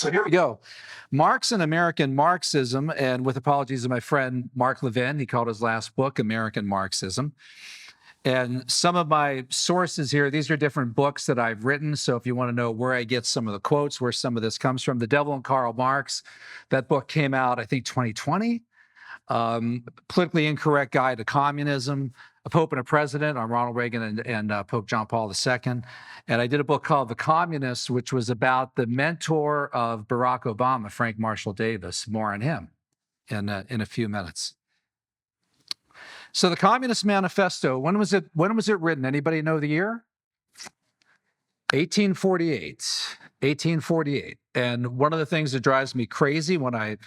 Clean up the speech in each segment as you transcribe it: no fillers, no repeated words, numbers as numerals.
So here we go. Marx and American Marxism, and with apologies to my friend Mark Levin, he called his last book American Marxism. And some of my sources here, these are different books that I've written. So if you want to know where I get some of the quotes, where some of this comes from, The Devil and Karl Marx, that book came out, I think, 2020. Politically Incorrect Guide to Communism, A Pope and a President on Ronald Reagan and Pope John Paul II. And I did a book called The Communists, which was about the mentor of Barack Obama, Frank Marshall Davis. More on him in a few minutes. So the Communist Manifesto, when was it written? Anybody know the year? 1848. 1848. And one of the things that drives me crazy when I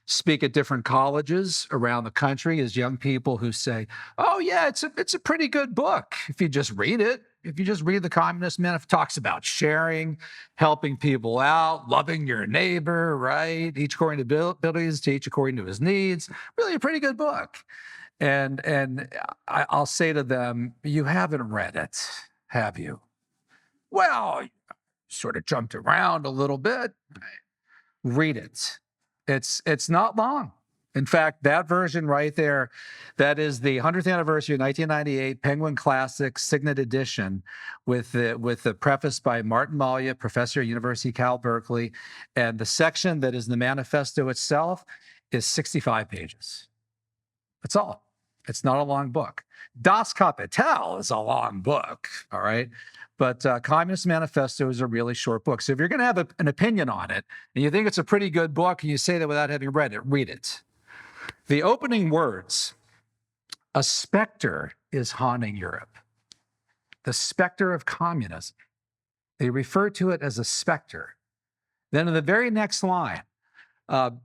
speak at different colleges around the country is young people who say, oh yeah, it's a pretty good book if you just read it. If you just read the Communist Manifesto, talks about sharing, helping people out, loving your neighbor, right? Each according to abilities, to each according to his needs. Really a pretty good book. And I'll say to them, you haven't read it, have you? Well, sort of jumped around a little bit. Read it. It's not long. In fact, that version right there, that is the 100th anniversary of 1998 Penguin Classic Signet Edition with the preface by Martin Malya, professor at University of Cal Berkeley. And the section that is the manifesto itself is 65 pages. That's all. It's not a long book. Das Kapital is a long book, all right? But Communist Manifesto is a really short book. So if you're going to have an opinion on it, and you think it's a pretty good book, and you say that without having read it, read it. The opening words, a specter is haunting Europe. The specter of communism. They refer to it as a specter. Then in the very next line, actually,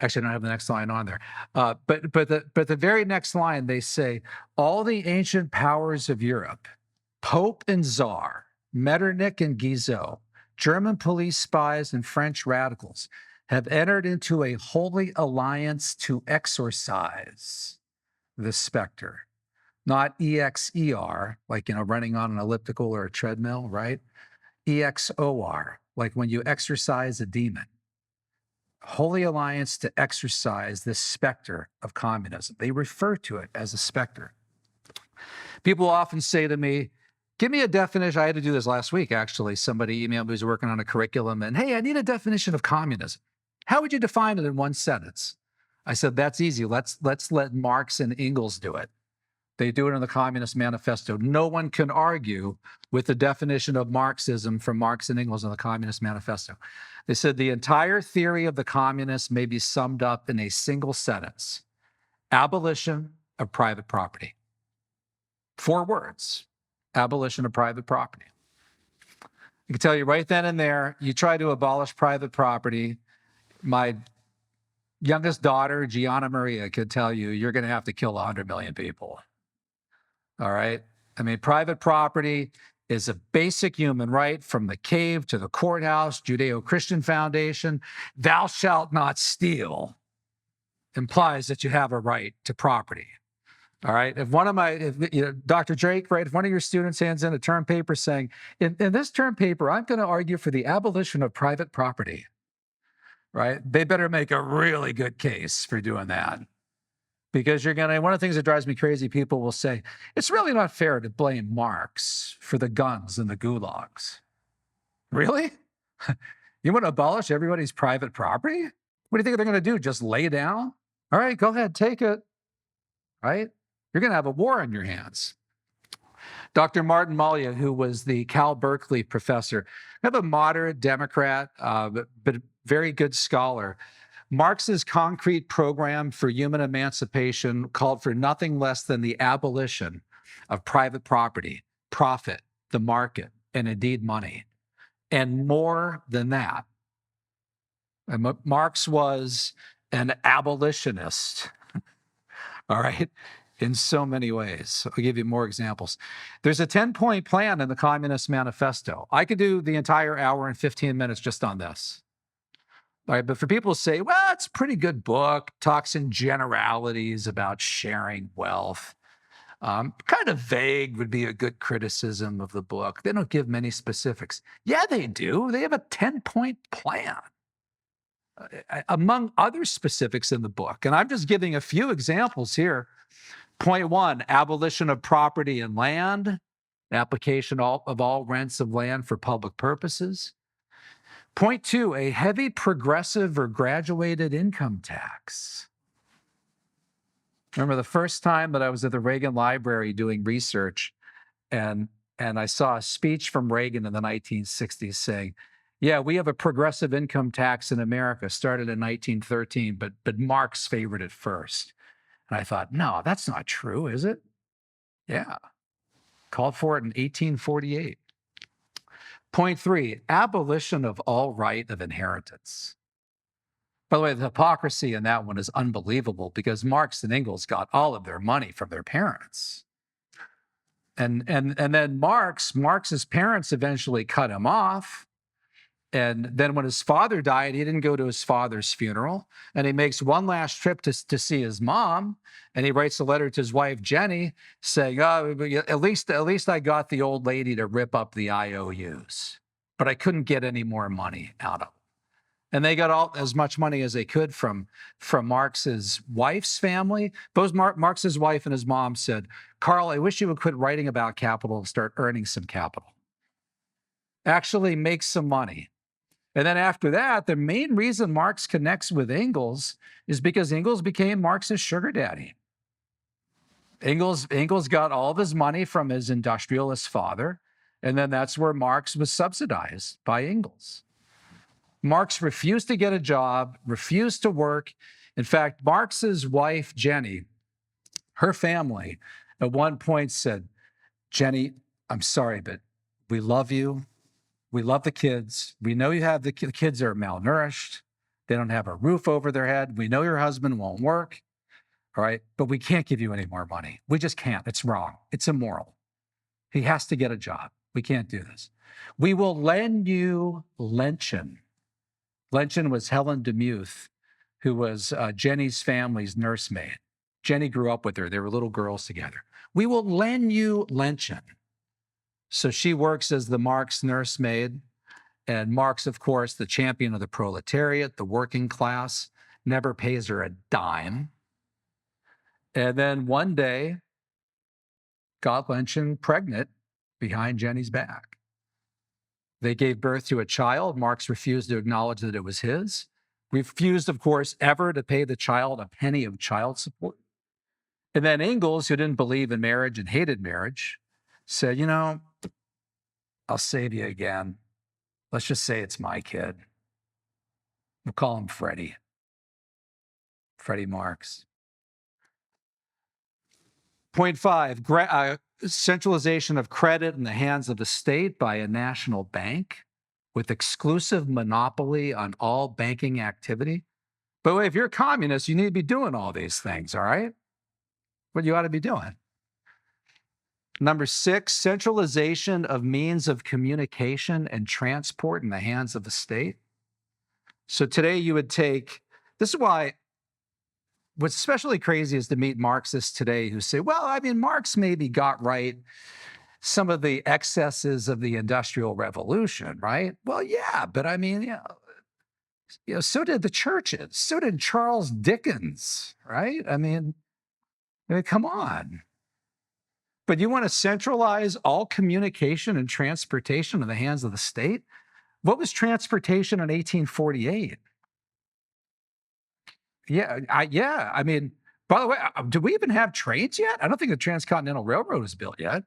I don't have the next line on there. But the very next line, they say, all the ancient powers of Europe, Pope and Tsar, Metternich and Guizot, German police spies and French radicals have entered into a holy alliance to exorcise the specter. Not EXER, like, running on an elliptical or a treadmill, right? EXOR, like when you exorcise a demon. Holy alliance to exorcise this specter of communism. They refer to it as a specter. People often say to me, give me a definition. I had to do this last week, actually. Somebody emailed me who's working on a curriculum and, hey, I need a definition of communism. How would you define it in one sentence? I said, that's easy. Let's let Marx and Engels do it. They do it in the Communist Manifesto. No one can argue with the definition of Marxism from Marx and Engels in the Communist Manifesto. They said the entire theory of the communists may be summed up in a single sentence: abolition of private property. 4 words: abolition of private property. I can tell you right then and there, you try to abolish private property, my youngest daughter, Gianna Maria, could tell you, you're going to have to kill 100 million people. All right? I mean, private property is a basic human right, from the cave to the courthouse, Judeo-Christian foundation. Thou shalt not steal implies that you have a right to property. All right? If Dr. Drake, right, if one of your students hands in a term paper saying, in this term paper, I'm going to argue for the abolition of private property, right? They better make a really good case for doing that. Because one of the things that drives me crazy, people will say, it's really not fair to blame Marx for the guns and the gulags. Really? You want to abolish everybody's private property? What do you think they're going to do? Just lay down? All right, go ahead, take it. Right? You're going to have a war on your hands. Dr. Martin Malya, who was the Cal Berkeley professor, kind of a moderate Democrat, but very good scholar. Marx's concrete program for human emancipation called for nothing less than the abolition of private property, profit, the market, and indeed money, and more than that. And Marx was an abolitionist, all right, in so many ways. I'll give you more examples. There's a 10-point plan in the Communist Manifesto. I could do the entire hour and 15 minutes just on this. All right, but for people to say, well, it's a pretty good book, talks in generalities about sharing wealth, kind of vague would be a good criticism of the book. They don't give many specifics. Yeah, they do. They have a 10-point plan. among other specifics in the book. And I'm just giving a few examples here. Point one, abolition of property and land, application of all rents of land for public purposes. Point two, a heavy progressive or graduated income tax. Remember the first time that I was at the Reagan Library doing research, and I saw a speech from Reagan in the 1960s saying, yeah, we have a progressive income tax in America, started in 1913, but Marx favored it first. And I thought, no, that's not true, is it? Yeah. Called for it in 1848. Point three, abolition of all right of inheritance. By the way, the hypocrisy in that one is unbelievable because Marx and Engels got all of their money from their parents. And then Marx's parents eventually cut him off. And then when his father died, he didn't go to his father's funeral. And he makes one last trip to see his mom. And he writes a letter to his wife, Jenny, saying, oh, at least I got the old lady to rip up the IOUs. But I couldn't get any more money out of them. And they got as much money as they could from Marx's wife's family. Both Marx's wife and his mom said, Carl, I wish you would quit writing about capital and start earning some capital. Actually make some money. And then after that, the main reason Marx connects with Engels is because Engels became Marx's sugar daddy. Engels got all of his money from his industrialist father, and then that's where Marx was subsidized by Engels. Marx refused to get a job, refused to work. In fact, Marx's wife, Jenny, her family at one point said, Jenny, I'm sorry, but we love you. We love the kids. We know you have the kids are malnourished. They don't have a roof over their head. We know your husband won't work. All right. But we can't give you any more money. We just can't. It's wrong. It's immoral. He has to get a job. We can't do this. We will lend you Lenchen. Lenchen was Helen DeMuth, who was Jenny's family's nursemaid. Jenny grew up with her. They were little girls together. We will lend you Lenchen. So she works as the Marx nursemaid, and Marx, of course, the champion of the proletariat, the working class, never pays her a dime. And then one day, got Lenchen pregnant behind Jenny's back. They gave birth to a child. Marx refused to acknowledge that it was his. Refused, of course, ever to pay the child a penny of child support. And then Engels, who didn't believe in marriage and hated marriage, said, you know, I'll save you again. Let's just say it's my kid. We'll call him Freddie. Freddie Marx. Point five, centralization of credit in the hands of the state by a national bank with exclusive monopoly on all banking activity. But wait, if you're a communist, you need to be doing all these things, all right? What you ought to be doing. Number six, centralization of means of communication and transport in the hands of the state. So today you would take, this is why what's especially crazy is to meet Marxists today who say, well, I mean, Marx maybe got right some of the excesses of the Industrial Revolution, right? Well, yeah, but I mean, you know, so did the churches, so did Charles Dickens, right? I mean, come on. But you want to centralize all communication and transportation in the hands of the state? What was transportation in 1848? Yeah, I mean, by the way, do we even have trains yet? I don't think the Transcontinental Railroad was built yet.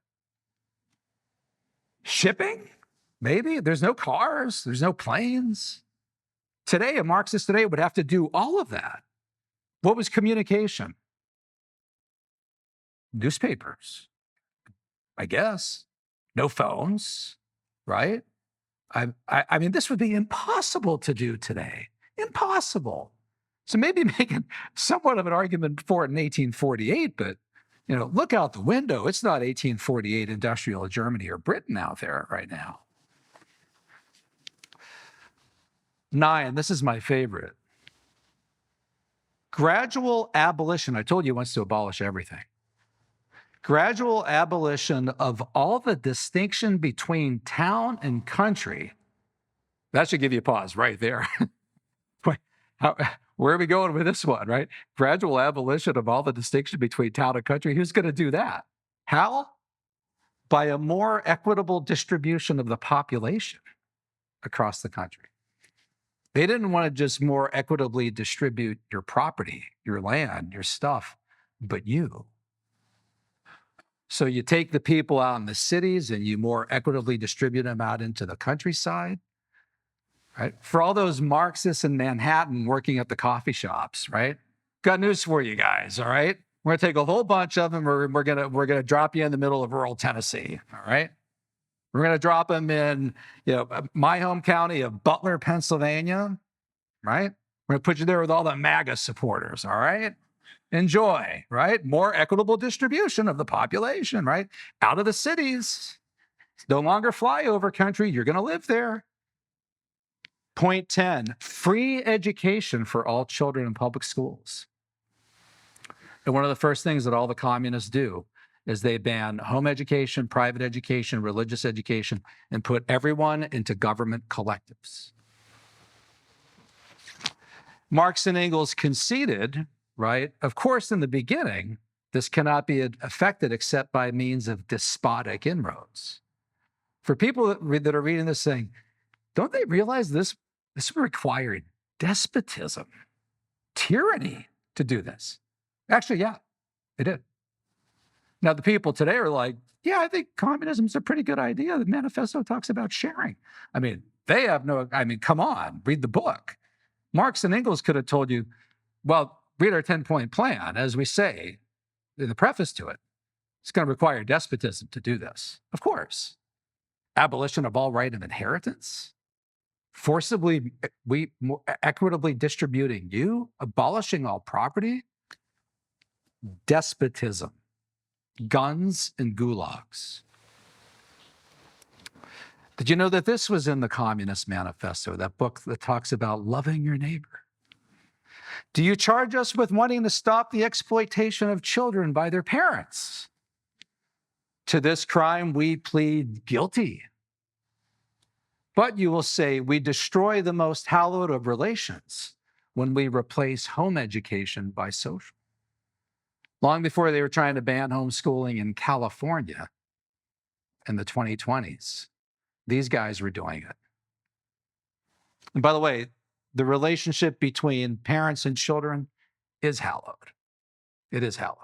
Shipping? Maybe. There's no cars. There's no planes. Today, a Marxist today would have to do all of that. What was communication? Newspapers, I guess. No phones, right? I mean, this would be impossible to do today. Impossible. So maybe making somewhat of an argument for it in 1848, but you know, look out the window. It's not 1848 industrial Germany or Britain out there right now. 9, this is my favorite. Gradual abolition. I told you he wants to abolish everything. Gradual abolition of all the distinction between town and country. That should give you a pause right there. How, where are we going with this one, right? Gradual abolition of all the distinction between town and country. Who's going to do that? How? By a more equitable distribution of the population across the country. They didn't want to just more equitably distribute your property, your land, your stuff, but you. So you take the people out in the cities and you more equitably distribute them out into the countryside, right? For all those Marxists in Manhattan working at the coffee shops, right? Got news for you guys, all right? We're going to take a whole bunch of them. We're going to drop you in the middle of rural Tennessee, all right? We're going to drop them in, my home county of Butler, Pennsylvania, right? We're going to put you there with all the MAGA supporters, all right? Enjoy, right? More equitable distribution of the population, right? Out of the cities. It's no longer flyover country. You're going to live there. Point 10, free education for all children in public schools. And one of the first things that all the communists do is they ban home education, private education, religious education, and put everyone into government collectives. Marx and Engels conceded, right? Of course, in the beginning, this cannot be affected except by means of despotic inroads. For people that are reading this saying, don't they realize this required despotism, tyranny to do this? Actually, yeah, it did. Now, the people today are like, yeah, I think communism's a pretty good idea. The manifesto talks about sharing. I mean, come on, read the book. Marx and Engels could have told you, well, read our 10-point plan, as we say in the preface to it. It's going to require despotism to do this. Of course. Abolition of all right of inheritance, forcibly, equitably distributing you, abolishing all property, despotism, guns and gulags. Did you know that this was in the Communist Manifesto, that book that talks about loving your neighbor? Do you charge us with wanting to stop the exploitation of children by their parents? To this crime, we plead guilty. But you will say, we destroy the most hallowed of relations when we replace home education by social. Long before they were trying to ban homeschooling in California in the 2020s, these guys were doing it. And by the way, the relationship between parents and children is hallowed. It is hallowed.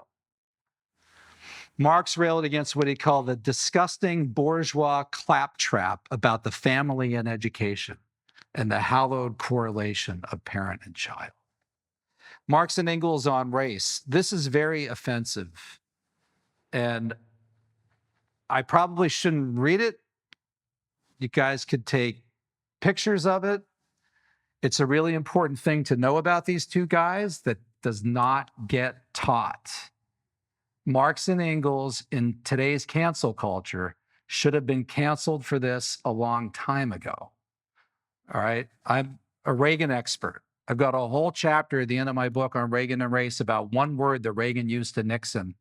Marx railed against what he called the disgusting bourgeois claptrap about the family and education and the hallowed correlation of parent and child. Marx and Engels on race. This is very offensive. And I probably shouldn't read it. You guys could take pictures of it. It's a really important thing to know about these two guys that does not get taught. Marx and Engels in today's cancel culture should have been canceled for this a long time ago. All right. I'm a Reagan expert. I've got a whole chapter at the end of my book on Reagan and race about one word that Reagan used to Nixon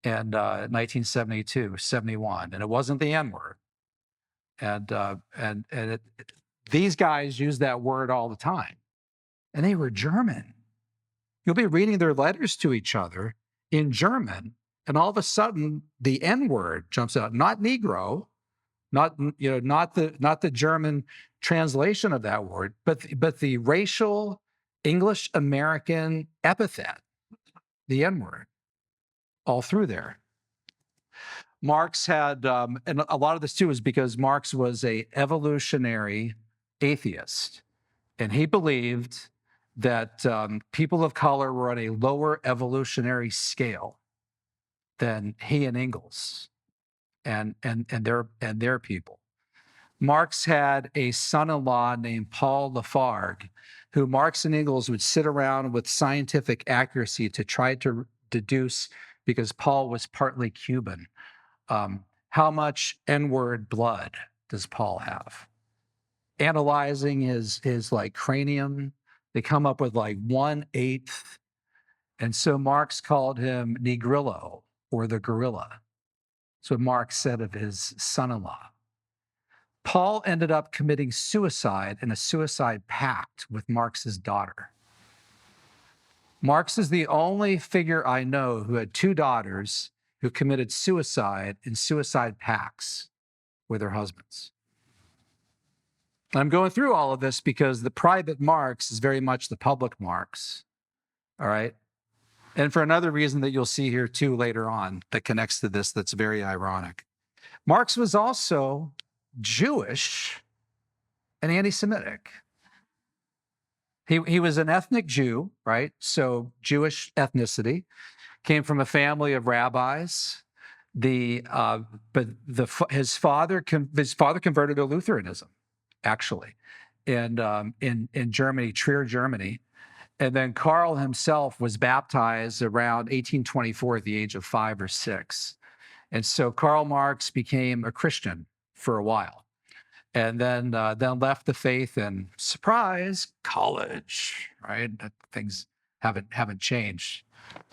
in 1972, 71, and it wasn't the N word. These guys use that word all the time, and they were German. You'll be reading their letters to each other in German, and all of a sudden the N word jumps out. Not Negro, not the German translation of that word, but the racial English American epithet, the N word, all through there. Marx had, and a lot of this too is because Marx was a evolutionary atheist, and he believed that people of color were on a lower evolutionary scale than he and Engels and their people. Marx had a son-in-law named Paul Lafargue, who Marx and Engels would sit around with scientific accuracy to try to deduce, because Paul was partly Cuban, how much N-word blood does Paul have? Analyzing his like cranium, they come up with like 1/8. And so Marx called him Negrillo, or the gorilla. That's what Marx said of his son-in-law. Paul ended up committing suicide in a suicide pact with Marx's daughter. Marx is the only figure I know who had two daughters who committed suicide in suicide pacts with their husbands. And I'm going through all of this because the private Marx is very much the public Marx, all right? And for another reason that you'll see here too later on that connects to this that's very ironic. Marx was also Jewish and anti-Semitic. He was an ethnic Jew, right? So Jewish ethnicity, came from a family of rabbis. His father converted to Lutheranism, actually, in Germany, Trier, Germany. And then Karl himself was baptized around 1824 at the age of 5 or 6. And so Karl Marx became a Christian for a while. And then left the faith and surprise, college, right? Things haven't changed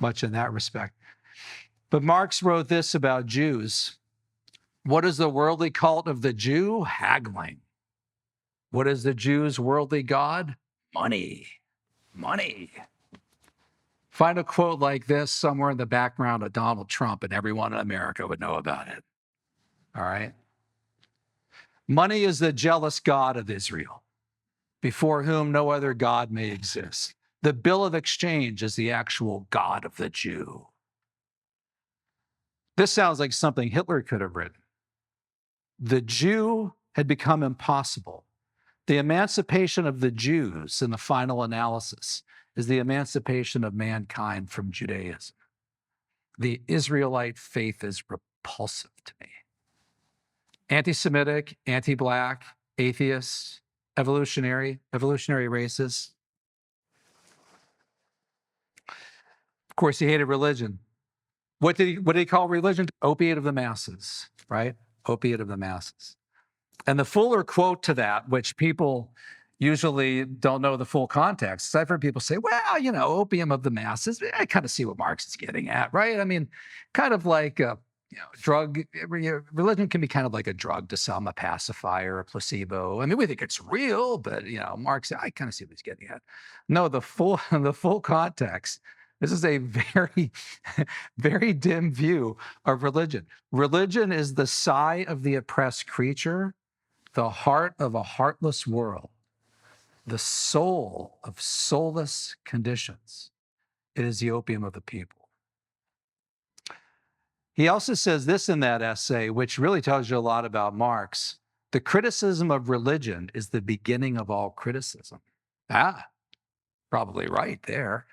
much in that respect. But Marx wrote this about Jews. What is the worldly cult of the Jew? Haggling. What is the Jew's worldly god? Money. Money. Find a quote like this somewhere in the background of Donald Trump and everyone in America would know about it. All right? Money is the jealous god of Israel, before whom no other god may exist. The bill of exchange is the actual god of the Jew. This sounds like something Hitler could have written. The Jew had become impossible. The emancipation of the Jews, in the final analysis, is the emancipation of mankind from Judaism. The Israelite faith is repulsive to me. Anti-Semitic, anti-Black, atheist, evolutionary racist. Of course, he hated religion. What did he call religion? Opiate of the masses, right? Opiate of the masses. And the fuller quote to that, which people usually don't know the full context. I've heard people say, well, opium of the masses. I kind of see what Marx is getting at, right? I mean, kind of like drug, religion can be kind of like a drug to some, a pacifier, a placebo. I mean, we think it's real, but Marx, I kind of see what he's getting at. No, the full context. This is a very, very dim view of religion. Religion is the sigh of the oppressed creature, the heart of a heartless world, the soul of soulless conditions. It is the opium of the people. He also says this in that essay, which really tells you a lot about Marx. The criticism of religion is the beginning of all criticism. Probably right there.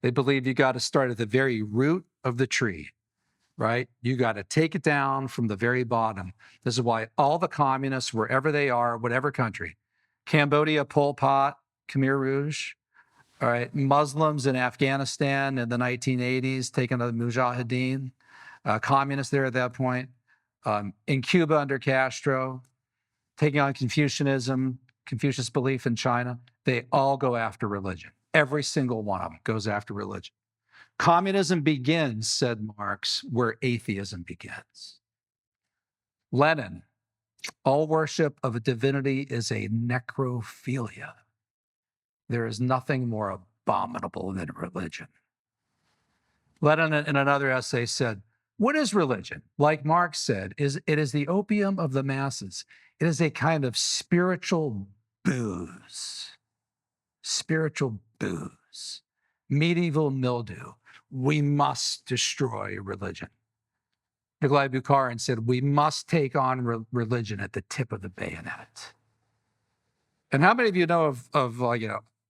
They believe you got to start at the very root of the tree, right? You got to take it down from the very bottom. This is why all the communists, wherever they are, whatever country, Cambodia, Pol Pot, Khmer Rouge, all right, Muslims in Afghanistan in the 1980s, taking the Mujahideen, communists there at that point, in Cuba under Castro, taking on Confucianism, Confucius belief in China, they all go after religion. Every single one of them goes after religion. Communism begins, said Marx, where atheism begins. Lenin, all worship of a divinity is a necrophilia. There is nothing more abominable than religion. Lenin, in another essay, said, what is religion? Like Marx said, it is the opium of the masses. It is a kind of spiritual booze. Spiritual booze. Medieval mildew. We must destroy religion. Nikolai Bukharin said, we must take on religion at the tip of the bayonet. And how many of you know of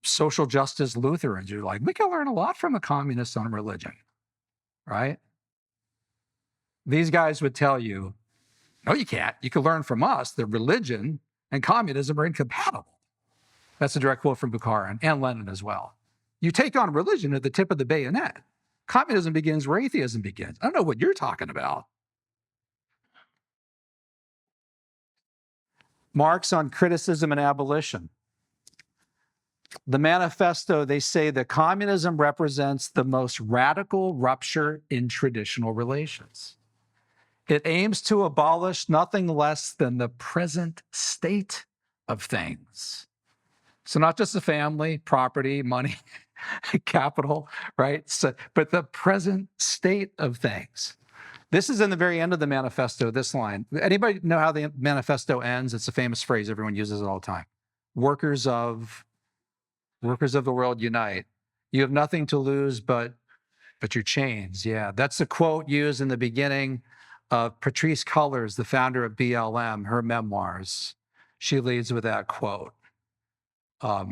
social justice Lutherans who are like, we can learn a lot from the communists on religion, right? These guys would tell you, no, you can't. You can learn from us that religion and communism are incompatible. That's a direct quote from Bukharin and Lenin as well. You take on religion at the tip of the bayonet. Communism begins where atheism begins. I don't know what you're talking about. Marx on criticism and abolition. The manifesto, they say that communism represents the most radical rupture in traditional relations. It aims to abolish nothing less than the present state of things. So not just the family, property, money, capital, right? So, but the present state of things. This is in the very end of the manifesto, this line. Anybody know how the manifesto ends? It's a famous phrase. Everyone uses it all the time. Workers of the world unite. You have nothing to lose but your chains. Yeah, that's the quote used in the beginning of Patrisse Cullors, the founder of BLM, her memoirs. She leads with that quote.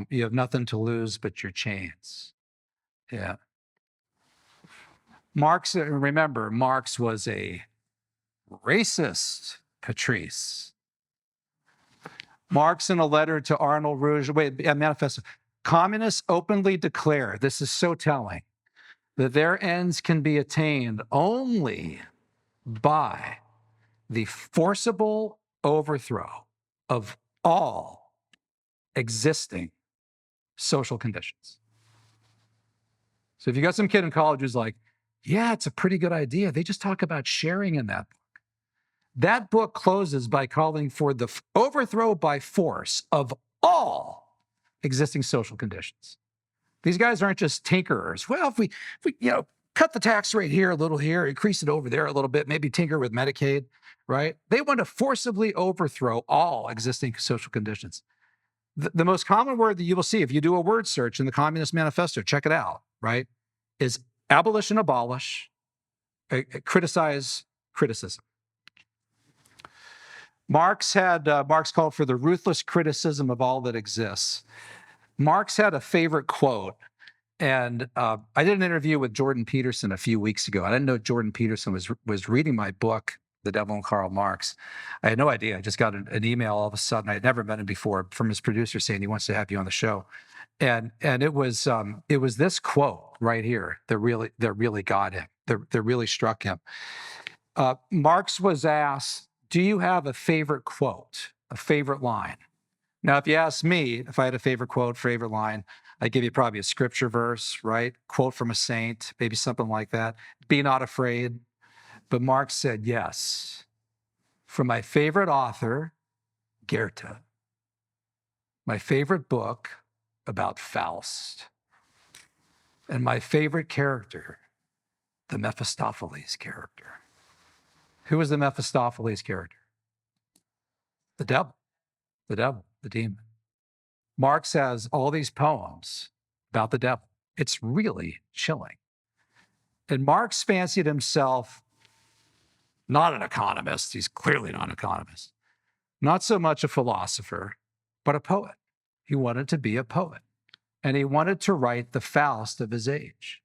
You have nothing to lose but your chains. Yeah. Marx, remember, Marx was a racist, Patrisse. Marx, in a letter to Arnold Rouge, manifesto, communists openly declare, this is so telling, that their ends can be attained only by the forcible overthrow of all existing social conditions. So if you got some kid in college who's like, yeah, it's a pretty good idea. They just talk about sharing in that book. That book closes by calling for the overthrow by force of all existing social conditions. These guys aren't just tinkerers. Well, if we cut the tax rate here a little here, increase it over there a little bit, maybe tinker with Medicaid, right? They want to forcibly overthrow all existing social conditions. The most common word that you will see if you do a word search in the Communist Manifesto, check it out, right, is abolition, abolish, criticize, criticism. Marx called for the ruthless criticism of all that exists. Marx had a favorite quote, and I did an interview with Jordan Peterson a few weeks ago. I didn't know Jordan Peterson was reading my book, The Devil and Karl Marx. I had no idea. I just got an email all of a sudden. I had never met him before from his producer saying he wants to have you on the show, and it was this quote right here that really got him. That really struck him. Marx was asked, "Do you have a favorite quote, a favorite line?" Now, if you ask me if I had a favorite quote, favorite line, I'd give you probably a scripture verse, right? Quote from a saint, maybe something like that. Be not afraid. But Marx said yes. From my favorite author, Goethe. My favorite book about Faust. And my favorite character, the Mephistopheles character. Who was the Mephistopheles character? The devil, the demon. Marx has all these poems about the devil. It's really chilling. And Marx fancied himself not an economist. He's clearly not an economist. Not so much a philosopher, but a poet. He wanted to be a poet. And he wanted to write the Faust of his age.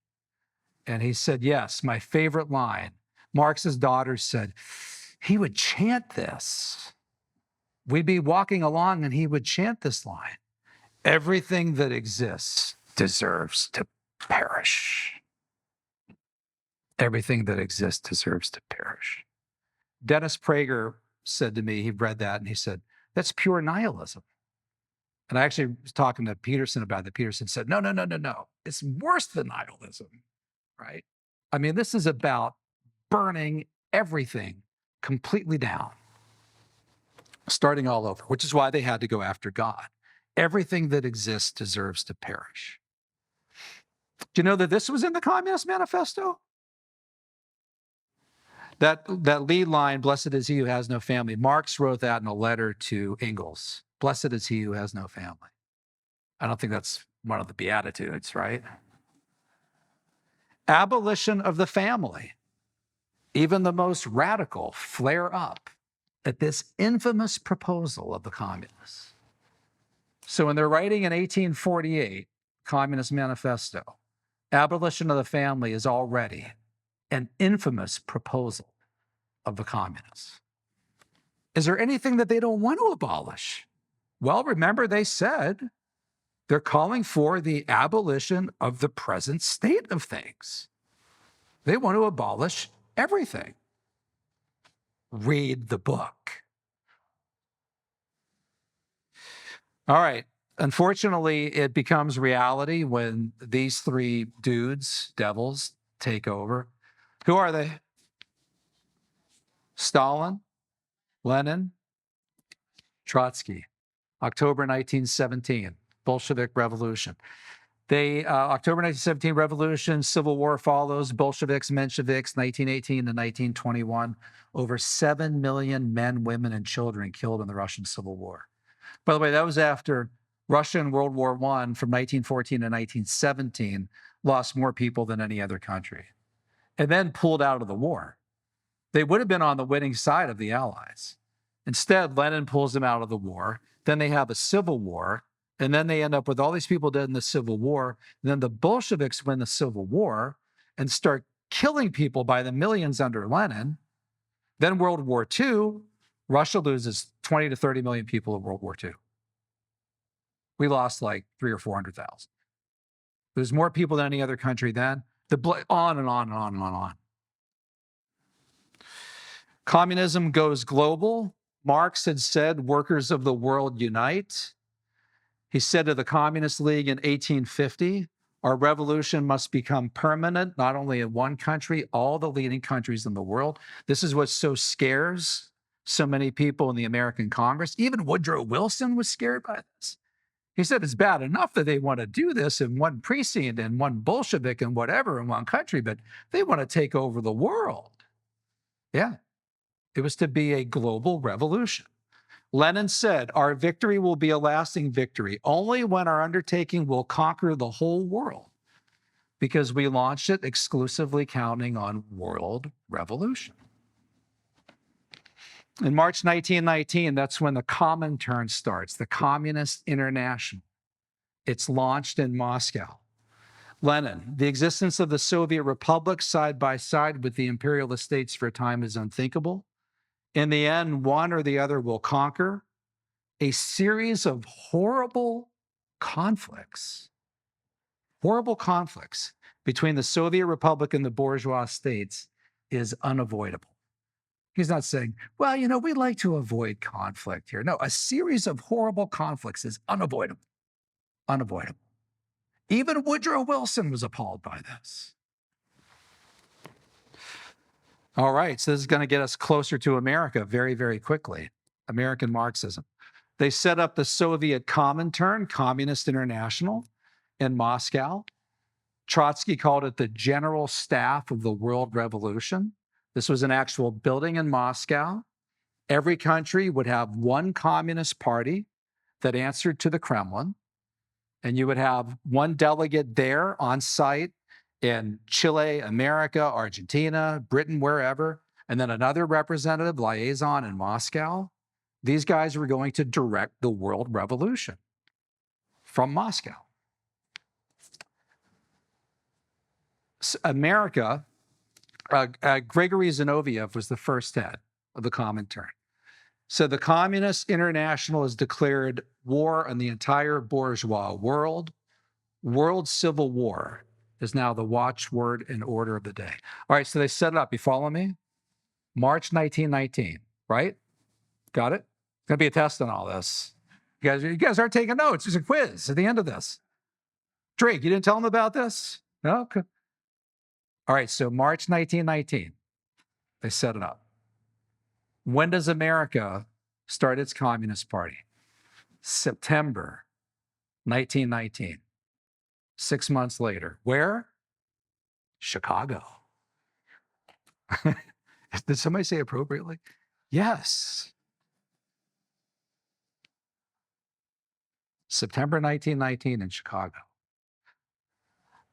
And he said, yes, my favorite line. Marx's daughter said, he would chant this. We'd be walking along and he would chant this line. Everything that exists deserves to perish. Everything that exists deserves to perish. Dennis Prager said to me, he read that and he said, that's pure nihilism. And I actually was talking to Peterson about that. Peterson said, no. It's worse than nihilism, right? I mean, this is about burning everything completely down, starting all over, which is why they had to go after God. Everything that exists deserves to perish. Do you know that this was in the Communist Manifesto? That lead line, blessed is he who has no family, Marx wrote that in a letter to Engels. Blessed is he who has no family. I don't think that's one of the Beatitudes, right? Abolition of the family. Even the most radical flare up at this infamous proposal of the communists. So when they're writing in 1848, Communist Manifesto, abolition of the family is already an infamous proposal of the communists. Is there anything that they don't want to abolish? Well, remember they said they're calling for the abolition of the present state of things. They want to abolish everything. Read the book. All right. Unfortunately, it becomes reality when these three dudes, devils, take over. Who are they? Stalin, Lenin, Trotsky. October 1917, Bolshevik Revolution. October 1917 revolution, civil war follows, Bolsheviks, Mensheviks, 1918 to 1921. Over 7 million men, women, and children killed in the Russian Civil War. By the way, that was after Russia in World War I from 1914 to 1917 lost more people than any other country and then pulled out of the war. They would have been on the winning side of the Allies. Instead, Lenin pulls them out of the war. Then they have a civil war. And then they end up with all these people dead in the Civil War. And then the Bolsheviks win the Civil War and start killing people by the millions under Lenin. Then World War II, Russia loses 20 to 30 million people in World War II. We lost like 300,000 or 400,000. There's more people than any other country then. On and on and on and on. Communism goes global. Marx had said, workers of the world unite. He said to the Communist League in 1850, our revolution must become permanent, not only in one country, all the leading countries in the world. This is what so scares so many people in the American Congress. Even Woodrow Wilson was scared by this. He said it's bad enough that they want to do this in one precinct and one Bolshevik and whatever in one country, but they want to take over the world. Yeah, it was to be a global revolution. Lenin said, our victory will be a lasting victory only when our undertaking will conquer the whole world, because we launched it exclusively counting on world revolution. In March 1919, that's when the Comintern starts, the Communist International. It's launched in Moscow. Lenin, the existence of the Soviet Republic side by side with the imperialist states for a time is unthinkable. In the end, one or the other will conquer. A series of horrible conflicts between the Soviet Republic and the bourgeois states is unavoidable. He's not saying, well, we'd like to avoid conflict here. No, a series of horrible conflicts is unavoidable. Unavoidable. Even Woodrow Wilson was appalled by this. All right, so this is going to get us closer to America very, very quickly. American Marxism. They set up the Soviet Comintern, Communist International, in Moscow. Trotsky called it the General Staff of the World Revolution. This was an actual building in Moscow. Every country would have one communist party that answered to the Kremlin, and you would have one delegate there on site in Chile, America, Argentina, Britain, wherever, and then another representative liaison in Moscow. These guys were going to direct the world revolution from Moscow. America, Gregory Zinoviev was the first head of the Comintern. So the Communist International has declared war on the entire bourgeois world. World Civil War is now the watchword and order of the day. All right, so they set it up. You follow me? March 1919, right? Got it? It's going to be a test on all this. You guys aren't taking notes. There's a quiz at the end of this. Drake, you didn't tell them about this? No? Okay. All right, so March 1919, they set it up. When does America start its Communist Party? September 1919. 6 months later. Where? Chicago. Did somebody say appropriately? Yes. September 1919 in Chicago.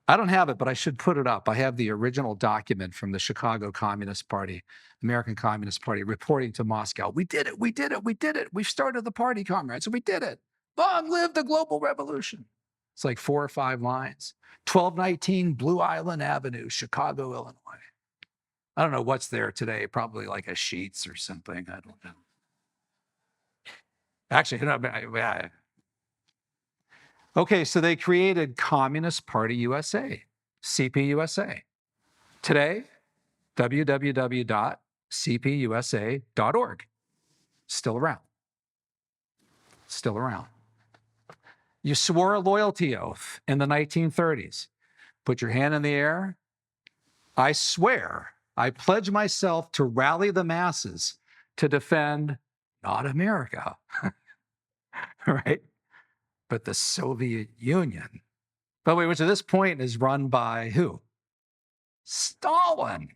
I don't have it, but I should put it up. I have the original document from the Chicago Communist Party, American Communist Party, reporting to Moscow. We did it, we did it, we did it. We've started the party, comrades, and we did it. Long live the global revolution. It's like 4 or 5 lines. 1219 Blue Island Avenue, Chicago, Illinois. I don't know what's there today, probably like a Sheetz or something. I don't know. Actually, okay, so they created Communist Party USA, CPUSA. Today, www.cpusa.org. Still around. Still around. You swore a loyalty oath in the 1930s. Put your hand in the air. I swear, I pledge myself to rally the masses to defend not America, right? But the Soviet Union By the way, which at this point is run by who? Stalin.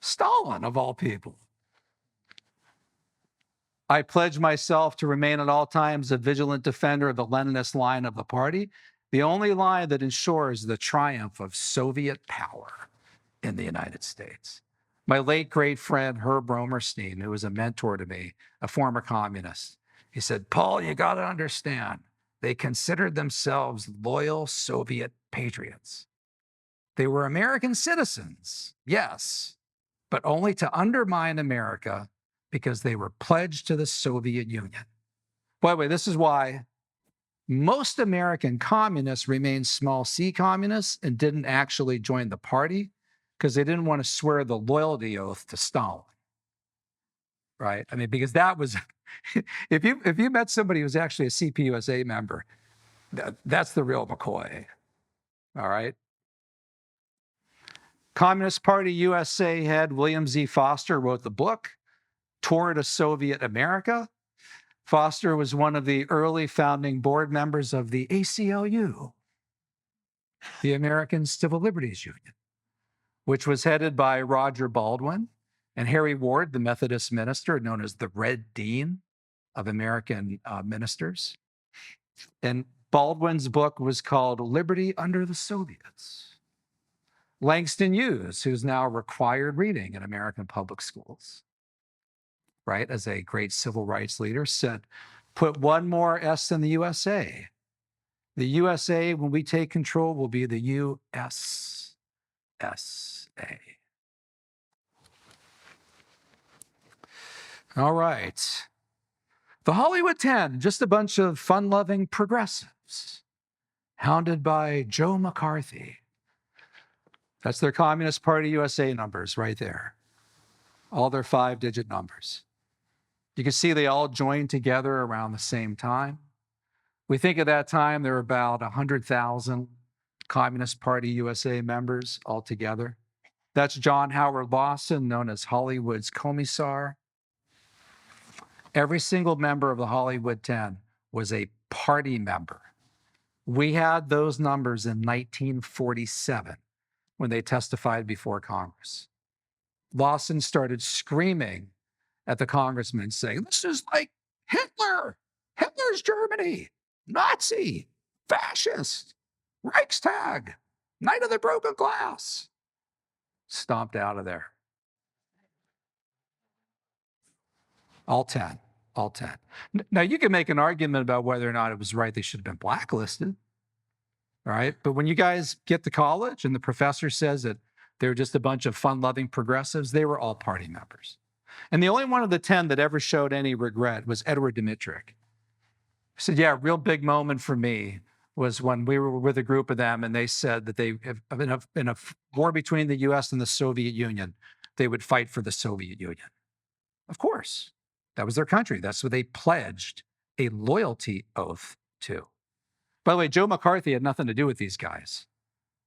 Stalin, of all people. I pledge myself to remain at all times a vigilant defender of the Leninist line of the party, the only line that ensures the triumph of Soviet power in the United States. My late great friend Herb Romerstein, who was a mentor to me, a former communist, he said, Paul, you got to understand, they considered themselves loyal Soviet patriots. They were American citizens, yes, but only to undermine America because they were pledged to the Soviet Union. By the way, this is why most American communists remained small c communists and didn't actually join the party because they didn't want to swear the loyalty oath to Stalin, right? I mean, because that was, if you met somebody who was actually a CPUSA member, that's the real McCoy, all right? Communist Party USA head William Z. Foster wrote the book, Toward a Soviet America. Foster was one of the early founding board members of the ACLU, the American Civil Liberties Union, which was headed by Roger Baldwin and Harry Ward, the Methodist minister, known as the Red Dean of American ministers. And Baldwin's book was called Liberty Under the Soviets. Langston Hughes, who's now required reading in American public schools, right, as a great civil rights leader, said, put one more S in the USA. The USA, when we take control, will be the USSA. All right. The Hollywood 10, just a bunch of fun-loving progressives, hounded by Joe McCarthy. That's their Communist Party USA numbers right there. All their 5-digit numbers. You can see they all joined together around the same time. We think at that time there were about 100,000 Communist Party USA members altogether. That's John Howard Lawson, known as Hollywood's commissar. Every single member of the Hollywood 10 was a party member. We had those numbers in 1947 when they testified before Congress. Lawson started screaming at the congressman saying, this is like Hitler, Hitler's Germany, Nazi, fascist, Reichstag, Night of the Broken Glass. Stomped out of there. All 10, all 10. Now, you can make an argument about whether or not it was right they should have been blacklisted, all right? But when you guys get to college and the professor says that they're just a bunch of fun-loving progressives, they were all party members. And the only one of the 10 that ever showed any regret was Edward Dmytryk. He said, yeah, a real big moment for me was when we were with a group of them and they said that they, in a war between the US and the Soviet Union, they would fight for the Soviet Union. Of course, that was their country. That's what they pledged a loyalty oath to. By the way, Joe McCarthy had nothing to do with these guys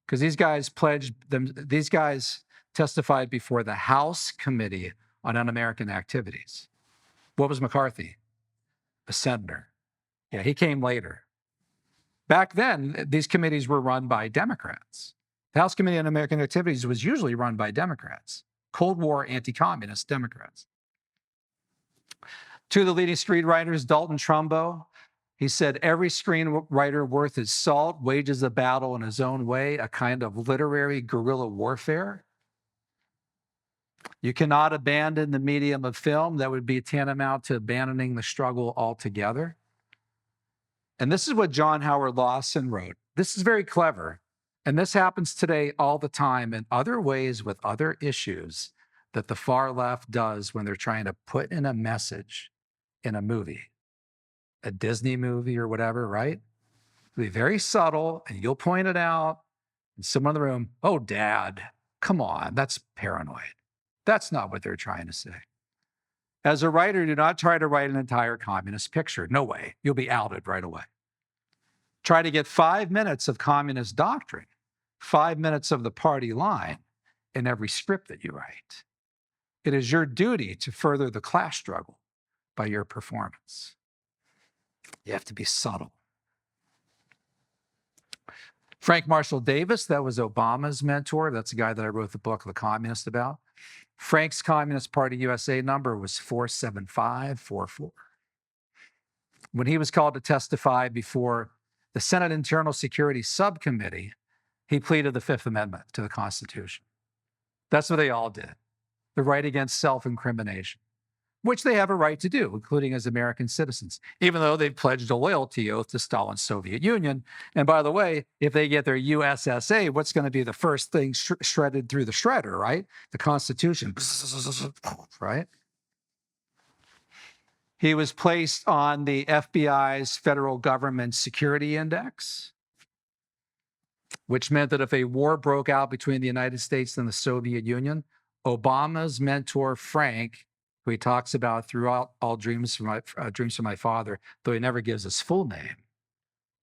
because these guys testified before the House Committee on Un-American Activities. What was McCarthy? A senator. Yeah, he came later. Back then, these committees were run by Democrats. The House Committee on American Activities was usually run by Democrats, Cold War anti-communist Democrats. Two of the leading screenwriters, Dalton Trumbo, he said, every screenwriter worth his salt wages a battle in his own way, a kind of literary guerrilla warfare. You cannot abandon the medium of film. That would be tantamount to abandoning the struggle altogether. And this is what John Howard Lawson wrote. This is very clever. And this happens today all the time in other ways with other issues that the far left does when they're trying to put in a message in a movie, a Disney movie or whatever, right? It'll be very subtle and you'll point it out and someone in the room, oh, Dad, come on, that's paranoid. That's not what they're trying to say. As a writer, do not try to write an entire communist picture. No way. You'll be outed right away. Try to get 5 minutes of communist doctrine, 5 minutes of the party line in every script that you write. It is your duty to further the class struggle by your performance. You have to be subtle. Frank Marshall Davis, that was Obama's mentor. That's the guy that I wrote the book, The Communist, about. Frank's Communist Party USA number was 47544. When he was called to testify before the Senate Internal Security Subcommittee, he pleaded the Fifth Amendment to the Constitution. That's what they all did. The right against self-incrimination, which they have a right to do, including as American citizens, even though they've pledged a loyalty oath to Stalin's Soviet Union. And by the way, if they get their USSA, what's going to be the first thing shredded through the shredder, right? The Constitution, right? He was placed on the FBI's Federal Government Security Index, which meant that if a war broke out between the United States and the Soviet Union, Obama's mentor, Frank, who he talks about throughout all Dreams from My Father, though he never gives his full name,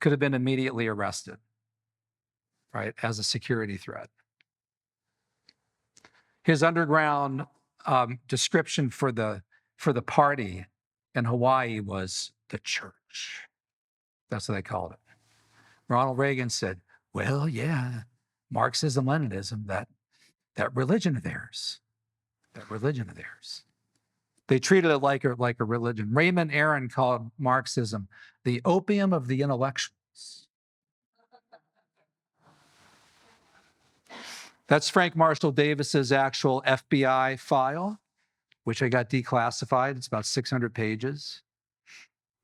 could have been immediately arrested, right, as a security threat. His underground description for the party in Hawaii was the church. That's what they called it. Ronald Reagan said, well, yeah, Marxism, Leninism, that religion of theirs, They treated it like a religion. Raymond Aron called Marxism the opium of the intellectuals. That's Frank Marshall Davis's actual FBI file, which I got declassified. It's about 600 pages.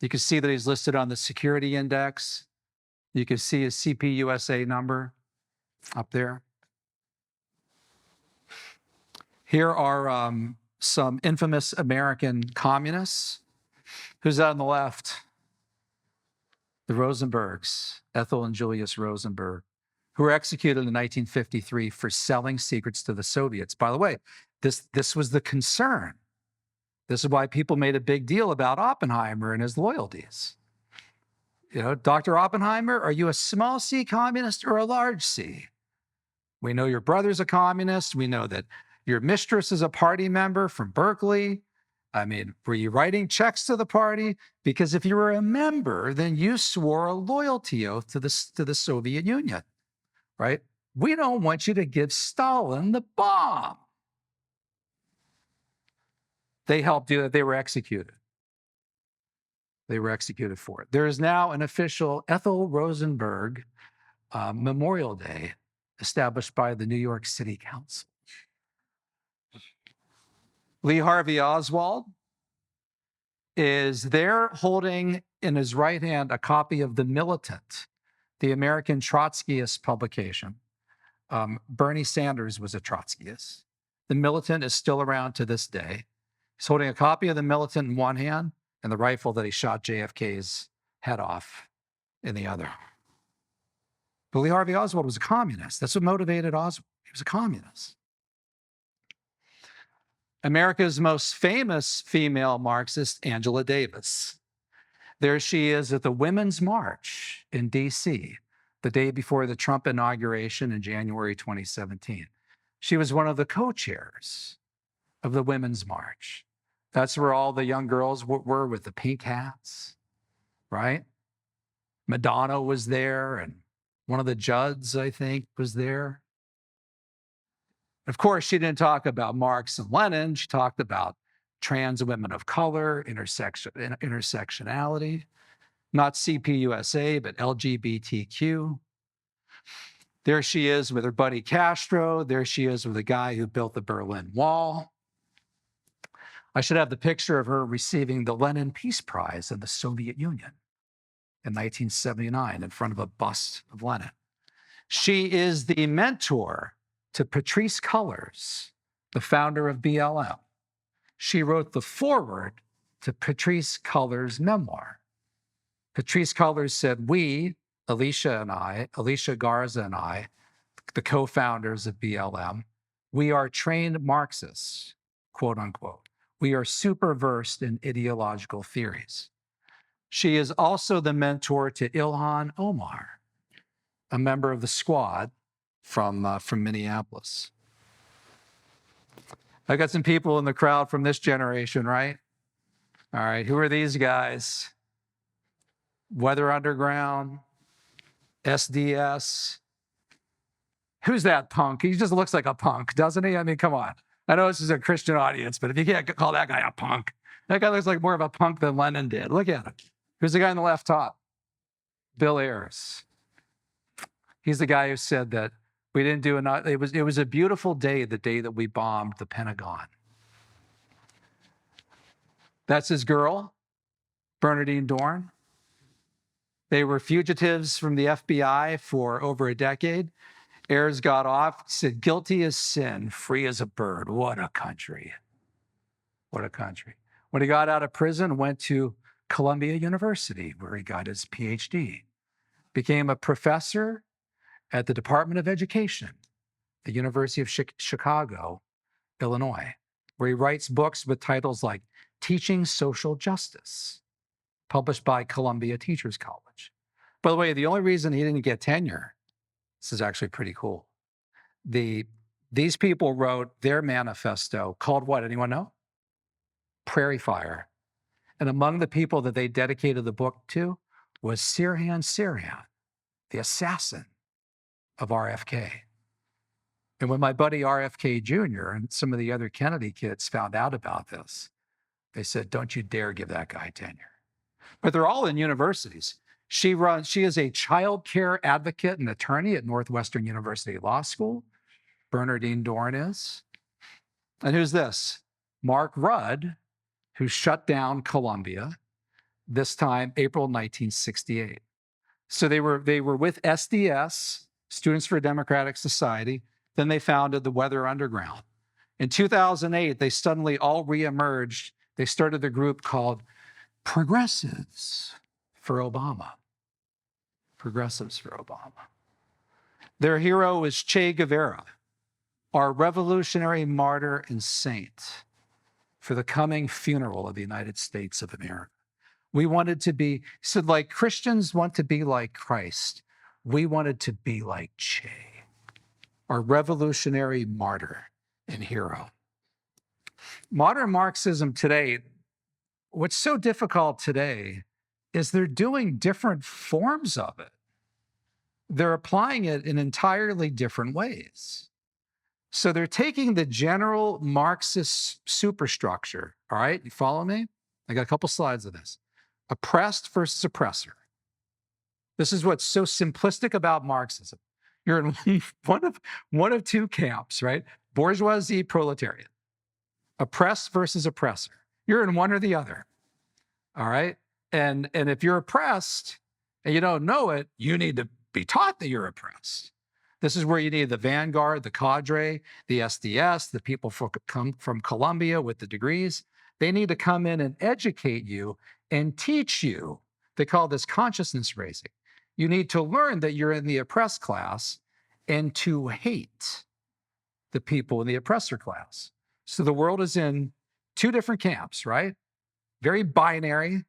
You can see that he's listed on the security index. You can see his CPUSA number up there. Here are some infamous American communists. Who's on the left? The Rosenbergs, Ethel and Julius Rosenberg, who were executed in 1953 for selling secrets to the Soviets. By the way, this was the concern. This is why people made a big deal about Oppenheimer and his loyalties. You know, Dr. Oppenheimer, are you a small C communist or a large C? We know your brother's a communist. We know that your mistress is a party member from Berkeley. I mean, were you writing checks to the party? Because if you were a member, then you swore a loyalty oath to the Soviet Union, right? We don't want you to give Stalin the bomb. They helped do that. They were executed. They were executed for it. There is now an official Ethel Rosenberg Memorial Day established by the New York City Council. Lee Harvey Oswald is there holding in his right hand a copy of The Militant, the American Trotskyist publication. Bernie Sanders was a Trotskyist. The Militant is still around to this day. He's holding a copy of The Militant in one hand and the rifle that he shot JFK's head off in the other. But Lee Harvey Oswald was a communist. That's what motivated Oswald. He was a communist. America's most famous female Marxist, Angela Davis. There she is at the Women's March in D.C., the day before the Trump inauguration in January 2017. She was one of the co-chairs of the Women's March. That's where all the young girls were with the pink hats, right? Madonna was there, and one of the Judds, I think, was there. Of course, she didn't talk about Marx and Lenin. She talked about trans women of color, intersectionality, not CPUSA, but LGBTQ. There she is with her buddy Castro. There she is with the guy who built the Berlin Wall. I should have the picture of her receiving the Lenin Peace Prize in the Soviet Union in 1979 in front of a bust of Lenin. She is the mentor to Patrisse Cullors, the founder of BLM. She wrote the foreword to Patrisse Cullors' memoir. Patrisse Cullors said, we, Alicia Garza and I, the co-founders of BLM, we are trained Marxists, quote unquote. We are super versed in ideological theories. She is also the mentor to Ilhan Omar, a member of the squad from Minneapolis. I got some people in the crowd from this generation, right? All right, who are these guys? Weather Underground, SDS. Who's that punk? He just looks like a punk, doesn't he? I mean, come on. I know this is a Christian audience, but if you can't call that guy a punk, that guy looks like more of a punk than Lenin did. Look at him. Who's the guy in the left top? Bill Ayers. He's the guy who said that we didn't do enough. It was a beautiful day, the day that we bombed the Pentagon. That's his girl, Bernardine Dorn. They were fugitives from the FBI for over a decade. Ayers got off, said, guilty as sin, free as a bird. What a country. What a country. When he got out of prison, went to Columbia University, where he got his PhD. Became a professor at the Department of Education, the University of Chicago, Illinois, where he writes books with titles like Teaching Social Justice, published by Columbia Teachers College. By the way, the only reason he didn't get tenure, this is actually pretty cool. These people wrote their manifesto called what? Anyone know? Prairie Fire. And among the people that they dedicated the book to was Sirhan, the assassin of RFK. And when my buddy RFK Jr. and some of the other Kennedy kids found out about this, they said, don't you dare give that guy tenure. But they're all in universities. She is a child care advocate and attorney at Northwestern University Law School. Bernardine Dorn is. And who's this? Mark Rudd, who shut down Columbia, this time, April 1968. So they were with SDS, Students for a Democratic Society. Then they founded the Weather Underground. In 2008, they suddenly all reemerged. They started a group called Progressives for Obama. Progressives for Obama. Their hero is Che Guevara, our revolutionary martyr and saint for the coming funeral of the United States of America. We wanted to be, so like Christians want to be like Christ, we wanted to be like Che, our revolutionary martyr and hero. Modern Marxism today, what's so difficult today is they're doing different forms of it. They're applying it in entirely different ways. So they're taking the general Marxist superstructure, all right? You follow me? I got a couple slides of this. Oppressed versus oppressor. This is what's so simplistic about Marxism. You're in one of two camps, right? Bourgeoisie, proletariat. Oppressed versus oppressor. You're in one or the other, all right? And if you're oppressed and you don't know it, you need to be taught that you're oppressed. This is where you need the vanguard, the cadre, the SDS, the people come from Columbia with the degrees. They need to come in and educate you and teach you. They call this consciousness raising. You need to learn that you're in the oppressed class and to hate the people in the oppressor class. So the world is in two different camps, right? Very binary.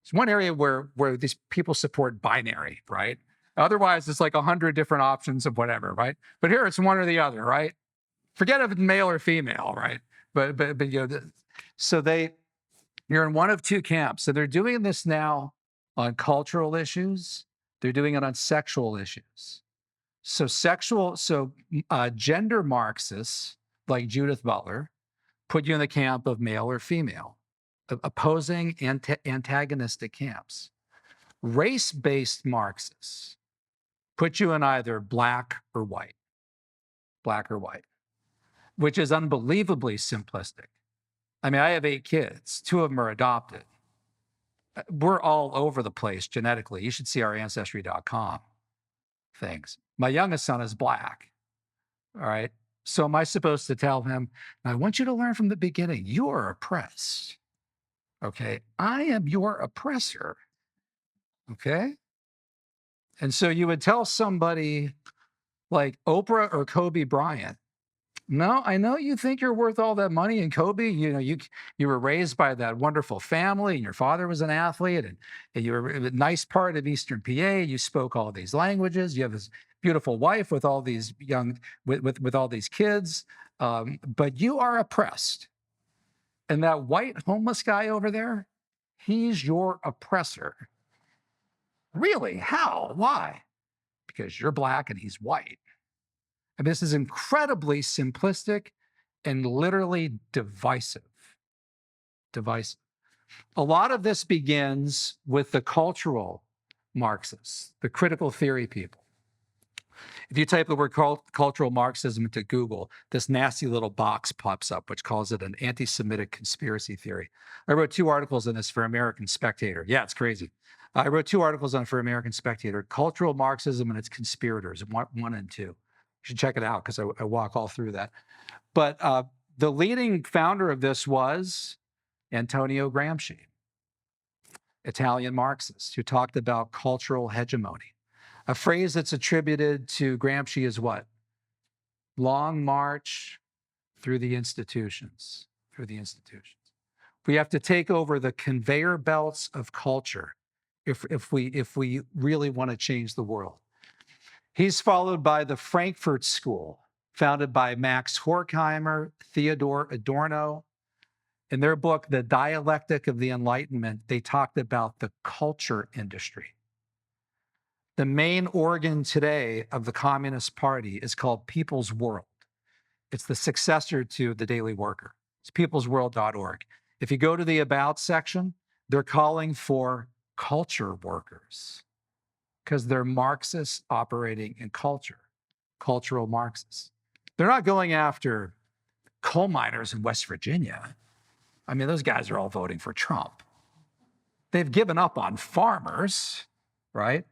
It's one area where these people support binary, right? Otherwise, it's like 100 different options of whatever, right? But here it's one or the other, right? Forget if it's male or female, right? But you know, so you're in one of two camps. So they're doing this now on cultural issues. They're doing it on sexual issues. So gender Marxists like Judith Butler put you in the camp of male or female, opposing antagonistic camps. Race-based Marxists put you in either black or white, which is unbelievably simplistic. I mean, I have 8 kids. 2 of them are adopted. We're all over the place genetically. You should see our Ancestry.com things. My youngest son is black, all right? So am I supposed to tell him, I want you to learn from the beginning, you are oppressed, okay? I am your oppressor, okay? And so you would tell somebody like Oprah or Kobe Bryant, no, I know you think you're worth all that money. And Kobe, you know, you were raised by that wonderful family, and your father was an athlete, and you were a nice part of Eastern PA. You spoke all these languages. You have this beautiful wife with all these with all these kids, but you are oppressed. And that white homeless guy over there, he's your oppressor. Really? How? Why? because you're black and he's white. And this is incredibly simplistic and literally divisive. Divisive. A lot of this begins with the cultural Marxists, the critical theory people. If you type the word cultural Marxism into Google, this nasty little box pops up, which calls it an anti-Semitic conspiracy theory. I wrote 2 articles on this for American Spectator. Yeah, it's crazy. I wrote 2 articles on it for American Spectator, Cultural Marxism and Its Conspirators, 1 and 2. You should check it out because I walk all through that. But the leading founder of this was Antonio Gramsci, Italian Marxist, who talked about cultural hegemony. A phrase that's attributed to Gramsci is what? Long march through the institutions, We have to take over the conveyor belts of culture if we really want to change the world. He's followed by the Frankfurt School, founded by Max Horkheimer, Theodor Adorno. In their book, The Dialectic of the Enlightenment, they talked about the culture industry. The main organ today of the Communist Party is called People's World. It's the successor to the Daily Worker. It's peoplesworld.org. If you go to the About section, they're calling for culture workers because they're Marxists operating in culture, cultural Marxists. They're not going after coal miners in West Virginia. I mean, those guys are all voting for Trump. They've given up on farmers, right?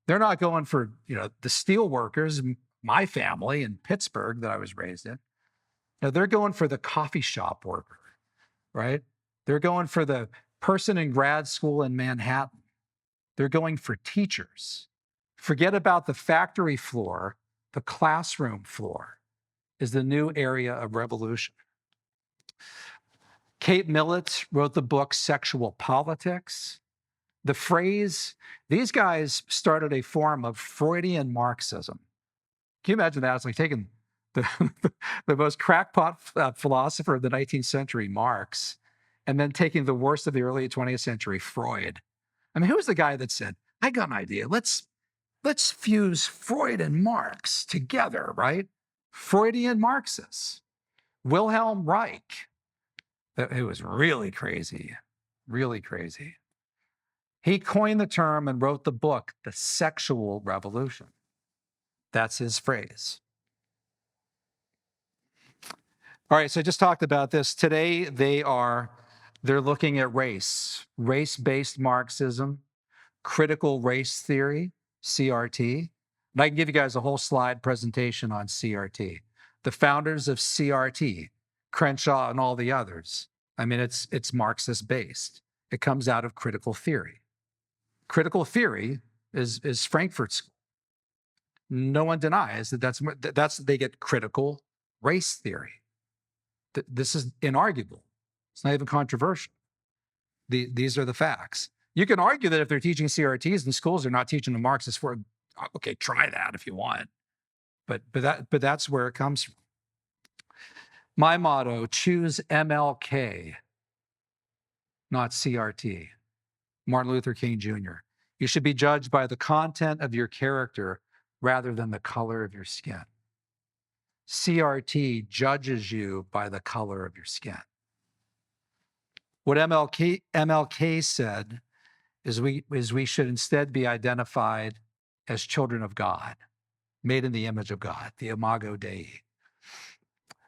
They're not going for, the steel workers, my family in Pittsburgh that I was raised in. They're going for the coffee shop worker, right? They're going for the person in grad school in Manhattan. They're going for teachers. Forget about the factory floor. The classroom floor is the new area of revolution. Kate Millett wrote the book Sexual Politics. The phrase, these guys started a form of Freudian Marxism. Can you imagine that? It's like taking the most crackpot philosopher of the 19th century, Marx, and then taking the worst of the early 20th century, Freud. I mean, who was the guy that said, I got an idea. Let's fuse Freud and Marx together, right? Freudian Marxists. Wilhelm Reich. It was really crazy, really crazy. He coined the term and wrote the book, The Sexual Revolution. That's his phrase. All right, so I just talked about this. Today, they're looking at race-based Marxism, critical race theory, CRT. And I can give you guys a whole slide presentation on CRT. The founders of CRT, Crenshaw and all the others, I mean, it's Marxist-based. It comes out of critical theory. Critical theory is Frankfurt School. No one denies that they get critical race theory. This is inarguable. It's not even controversial. These are the facts. You can argue that if they're teaching CRTs in schools, they're not teaching the Marxist for. Okay, try that if you want. But that's where it comes from. My motto: choose MLK, not CRT. Martin Luther King Jr. You should be judged by the content of your character rather than the color of your skin. CRT judges you by the color of your skin. What MLK said is we should instead be identified as children of God, made in the image of God, the Imago Dei.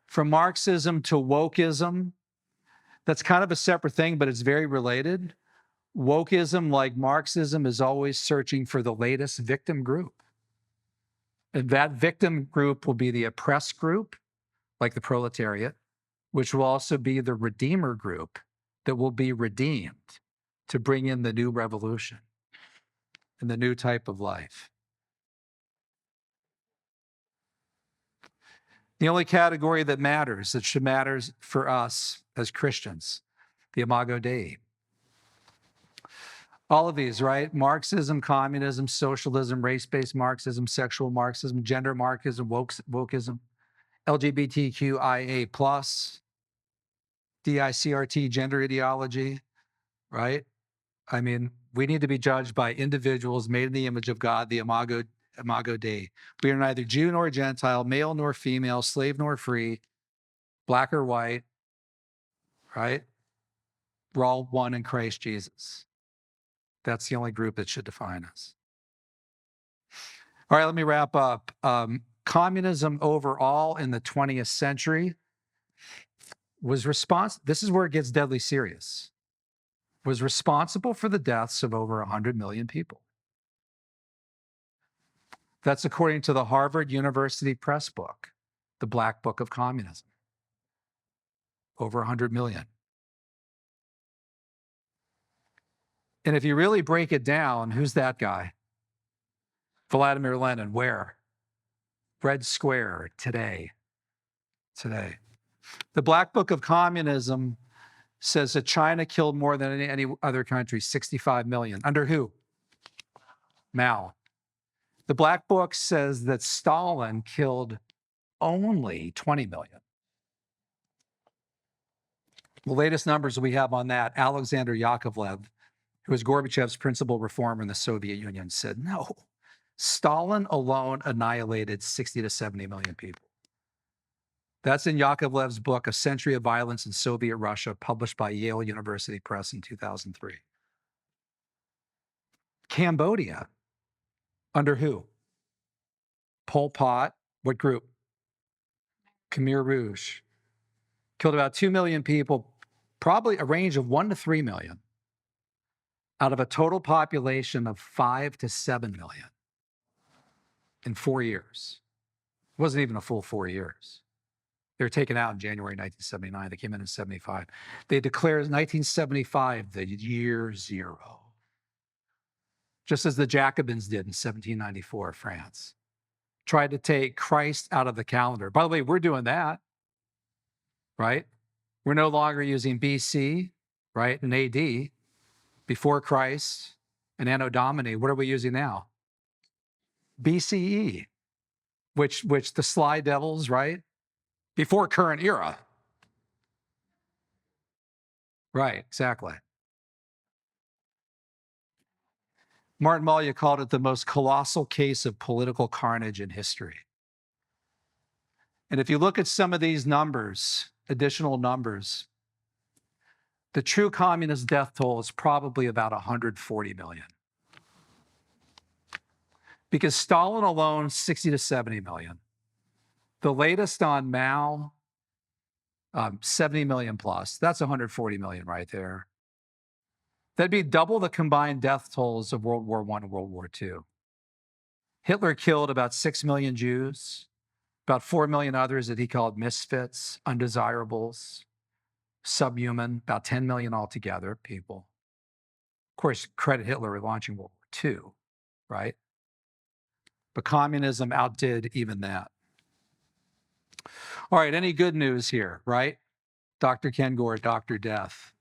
From Marxism to wokeism, that's kind of a separate thing, but it's very related. Wokeism, like Marxism, is always searching for the latest victim group. And that victim group will be the oppressed group, like the proletariat, which will also be the redeemer group that will be redeemed to bring in the new revolution and the new type of life. The only category that should matter for us as Christians, the Imago Dei. All of these, right? Marxism, communism, socialism, race-based Marxism, sexual Marxism, gender Marxism, wokeism, LGBTQIA+, DICRT, gender ideology, right? I mean, we need to be judged by individuals made in the image of God, the Imago Imago Dei. We are neither Jew nor Gentile, male nor female, slave nor free, black or white, right? We're all one in Christ Jesus. That's the only group that should define us. All right, let me wrap up. Communism overall in the 20th century was this is where it gets deadly serious, was responsible for the deaths of over 100 million people. That's according to the Harvard University Press book, the Black Book of Communism. Over 100 million. And if you really break it down, who's that guy? Vladimir Lenin. Where? Red Square, today. Today. The Black Book of Communism says that China killed more than any other country, 65 million. Under who? Mao. The Black Book says that Stalin killed only 20 million. The latest numbers we have on that, Alexander Yakovlev, who was Gorbachev's principal reformer in the Soviet Union, said, no, Stalin alone annihilated 60 to 70 million people. That's in Yakovlev's book, A Century of Violence in Soviet Russia, published by Yale University Press in 2003. Cambodia, under who? Pol Pot. What group? Khmer Rouge. Killed about 2 million people, probably a range of 1 to 3 million, out of a total population of 5 to 7 million in 4 years. It wasn't even a full 4 years. They were taken out in January 1979. They came in 75. They declared 1975 the year zero, just as the Jacobins did in 1794, France. Tried to take Christ out of the calendar. By the way, we're doing that, right? We're no longer using BC, right, and AD, before Christ, and Anno Domini. What are we using now? BCE, which the sly devils, right? Before current era. Right, exactly. Martin Malya called it the most colossal case of political carnage in history. And if you look at some of these numbers, additional numbers, the true communist death toll is probably about 140 million. Because Stalin alone, 60 to 70 million. The latest on Mao, 70 million plus. That's 140 million right there. That'd be double the combined death tolls of World War I and World War II. Hitler killed about 6 million Jews, about 4 million others that he called misfits, undesirables, subhuman, about 10 million altogether people. Of course, credit Hitler for launching World War II, right? But communism outdid even that. All right, any good news here, right? Dr. Kengor, Dr. Death.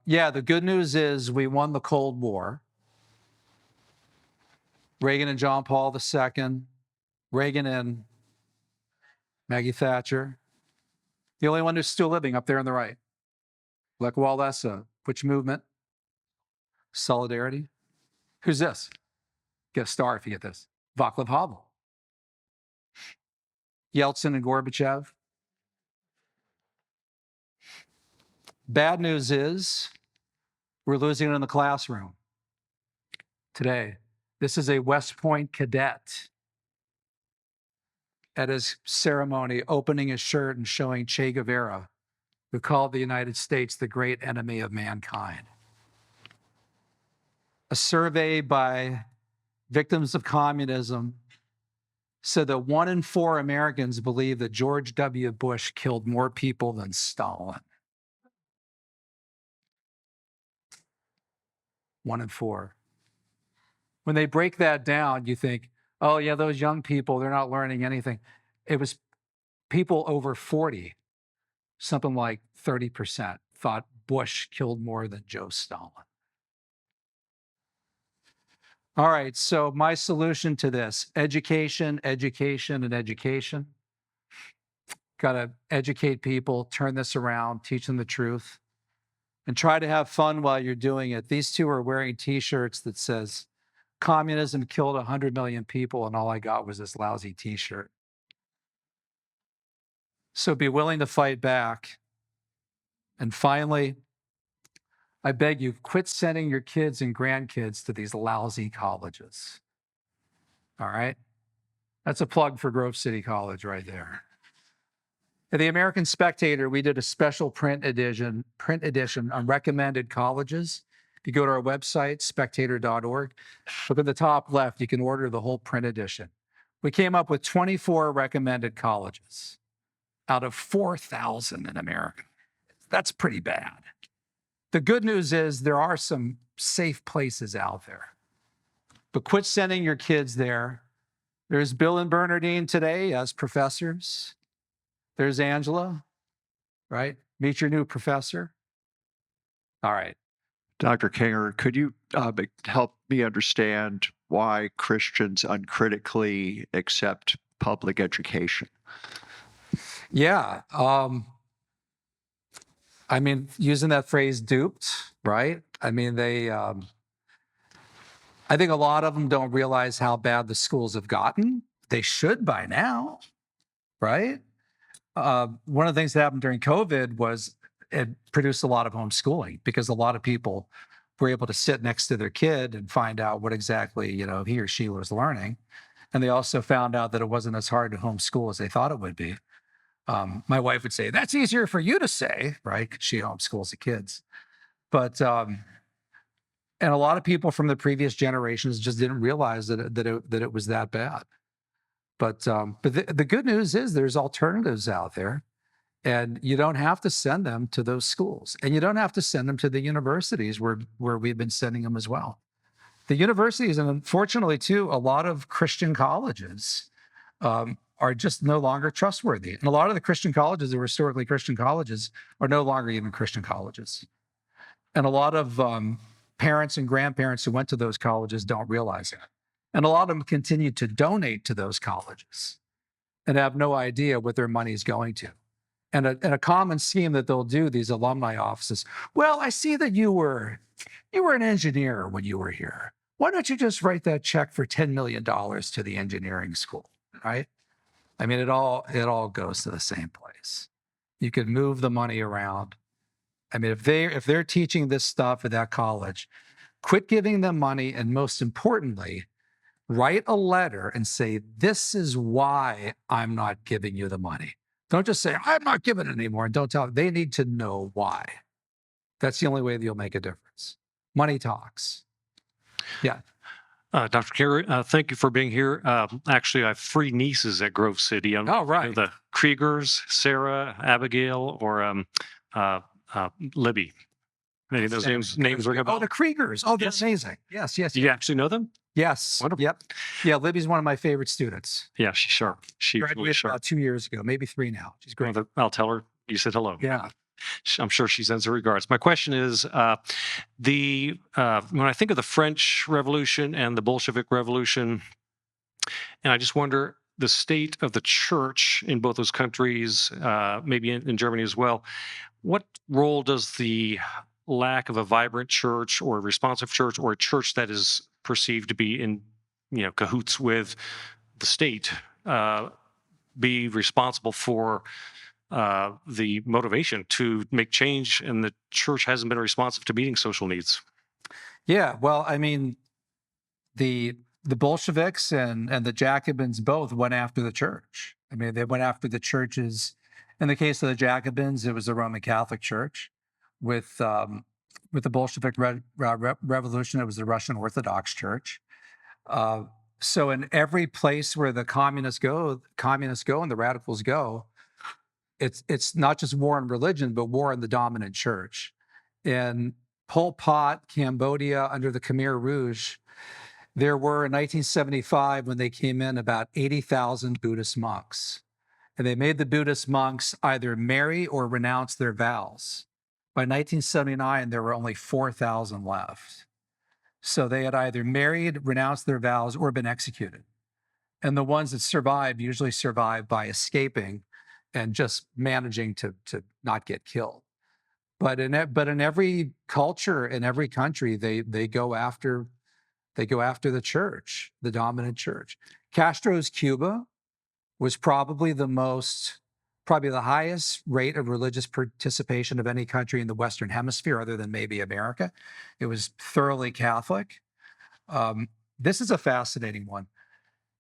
Yeah, the good news is we won the Cold War. Reagan and John Paul II, Reagan and Maggie Thatcher. The only one who's still living up there on the right. Lech Walesa. Which movement? Solidarity. Who's this? Get a star if you get this. Václav Havel. Yeltsin and Gorbachev. Bad news is we're losing it in the classroom today. This is a West Point cadet at his ceremony opening his shirt and showing Che Guevara, who called the United States the great enemy of mankind. A survey by victims of communism said that 1 in 4 Americans believe that George W. Bush killed more people than Stalin. 1 in 4. When they break that down, you think, oh yeah, those young people, they're not learning anything. It was people over 40, something like 30% thought Bush killed more than Joe Stalin. All right, so my solution to this, education, education, and education. Got to educate people, turn this around, teach them the truth, and try to have fun while you're doing it. These two are wearing t-shirts that says, communism killed 100 million people and all I got was this lousy t-shirt. So be willing to fight back. And finally, I beg you, quit sending your kids and grandkids to these lousy colleges. All right? That's a plug for Grove City College right there. At the American Spectator, we did a special print edition on recommended colleges. If you go to our website, spectator.org, look at the top left, you can order the whole print edition. We came up with 24 recommended colleges out of 4,000 in America. That's pretty bad. The good news is there are some safe places out there. But quit sending your kids there. There's Bill and Bernardine today as professors. There's Angela, right? Meet your new professor. All right. Dr. Kengor, could you help me understand why Christians uncritically accept public education? Yeah. I mean, using that phrase duped, right? I mean, I think a lot of them don't realize how bad the schools have gotten. They should by now, right? One of the things that happened during COVID was it produced a lot of homeschooling because a lot of people were able to sit next to their kid and find out what exactly, he or she was learning. And they also found out that it wasn't as hard to homeschool as they thought it would be. My wife would say, that's easier for you to say, right? 'Cause she homeschools the kids. But, and a lot of people from the previous generations just didn't realize that it was that bad. But the good news is there's alternatives out there, and you don't have to send them to those schools, and you don't have to send them to the universities where we've been sending them as well. The universities, and unfortunately too, a lot of Christian colleges are just no longer trustworthy. And a lot of the Christian colleges that were historically Christian colleges are no longer even Christian colleges. And a lot of parents and grandparents who went to those colleges don't realize that. And a lot of them continue to donate to those colleges and have no idea what their money is going to. And a common scheme that they'll do, these alumni offices, well, I see that you were an engineer when you were here. Why don't you just write that check for $10 million to the engineering school, right? I mean, it all goes to the same place. You can move the money around. I mean, if they're teaching this stuff at that college, quit giving them money, and most importantly, write a letter and say, this is why I'm not giving you the money. Don't just say, I'm not giving it anymore, and don't tell them. They need to know why. That's the only way that you'll make a difference. Money talks. Yeah. Dr. Kengor, thank you for being here. Actually, I have 3 nieces at Grove City. Right. The Kriegers, Sarah, Abigail, or Libby. Any of those names ring a bell? Oh, the Kriegers. Oh, that's amazing. Yes. Do you actually know them? Yes. Wonderful. Yep. Yeah, Libby's one of my favorite students. Yeah, she's sharp. She's graduated really sharp. about 2 years ago, maybe 3 now. She's great. Well, I'll tell her you said hello. Yeah. I'm sure she sends her regards. My question is, when I think of the French Revolution and the Bolshevik Revolution, and I just wonder the state of the church in both those countries, maybe in Germany as well, what role does the lack of a vibrant church or a responsive church or a church that is perceived to be in cahoots with the state be responsible for the motivation to make change, and the church hasn't been responsive to meeting social needs? Yeah, well, I mean, the Bolsheviks and the Jacobins both went after the church. I mean, they went after the churches. In the case of the Jacobins, it was the Roman Catholic Church. With the Bolshevik Revolution, it was the Russian Orthodox Church. So in every place where the communists go and the radicals go, it's not just war on religion, but war on the dominant church. In Pol Pot, Cambodia, under the Khmer Rouge, there were in 1975, when they came in, about 80,000 Buddhist monks. And they made the Buddhist monks either marry or renounce their vows. By 1979, there were only 4,000 left. So they had either married, renounced their vows, or been executed. And the ones that survived usually survived by escaping and just managing to not get killed. But in every culture, in every country, they go after They go after the church, the dominant church. Castro's Cuba was probably the highest rate of religious participation of any country in the Western Hemisphere, other than maybe America. It was thoroughly Catholic. This is a fascinating one.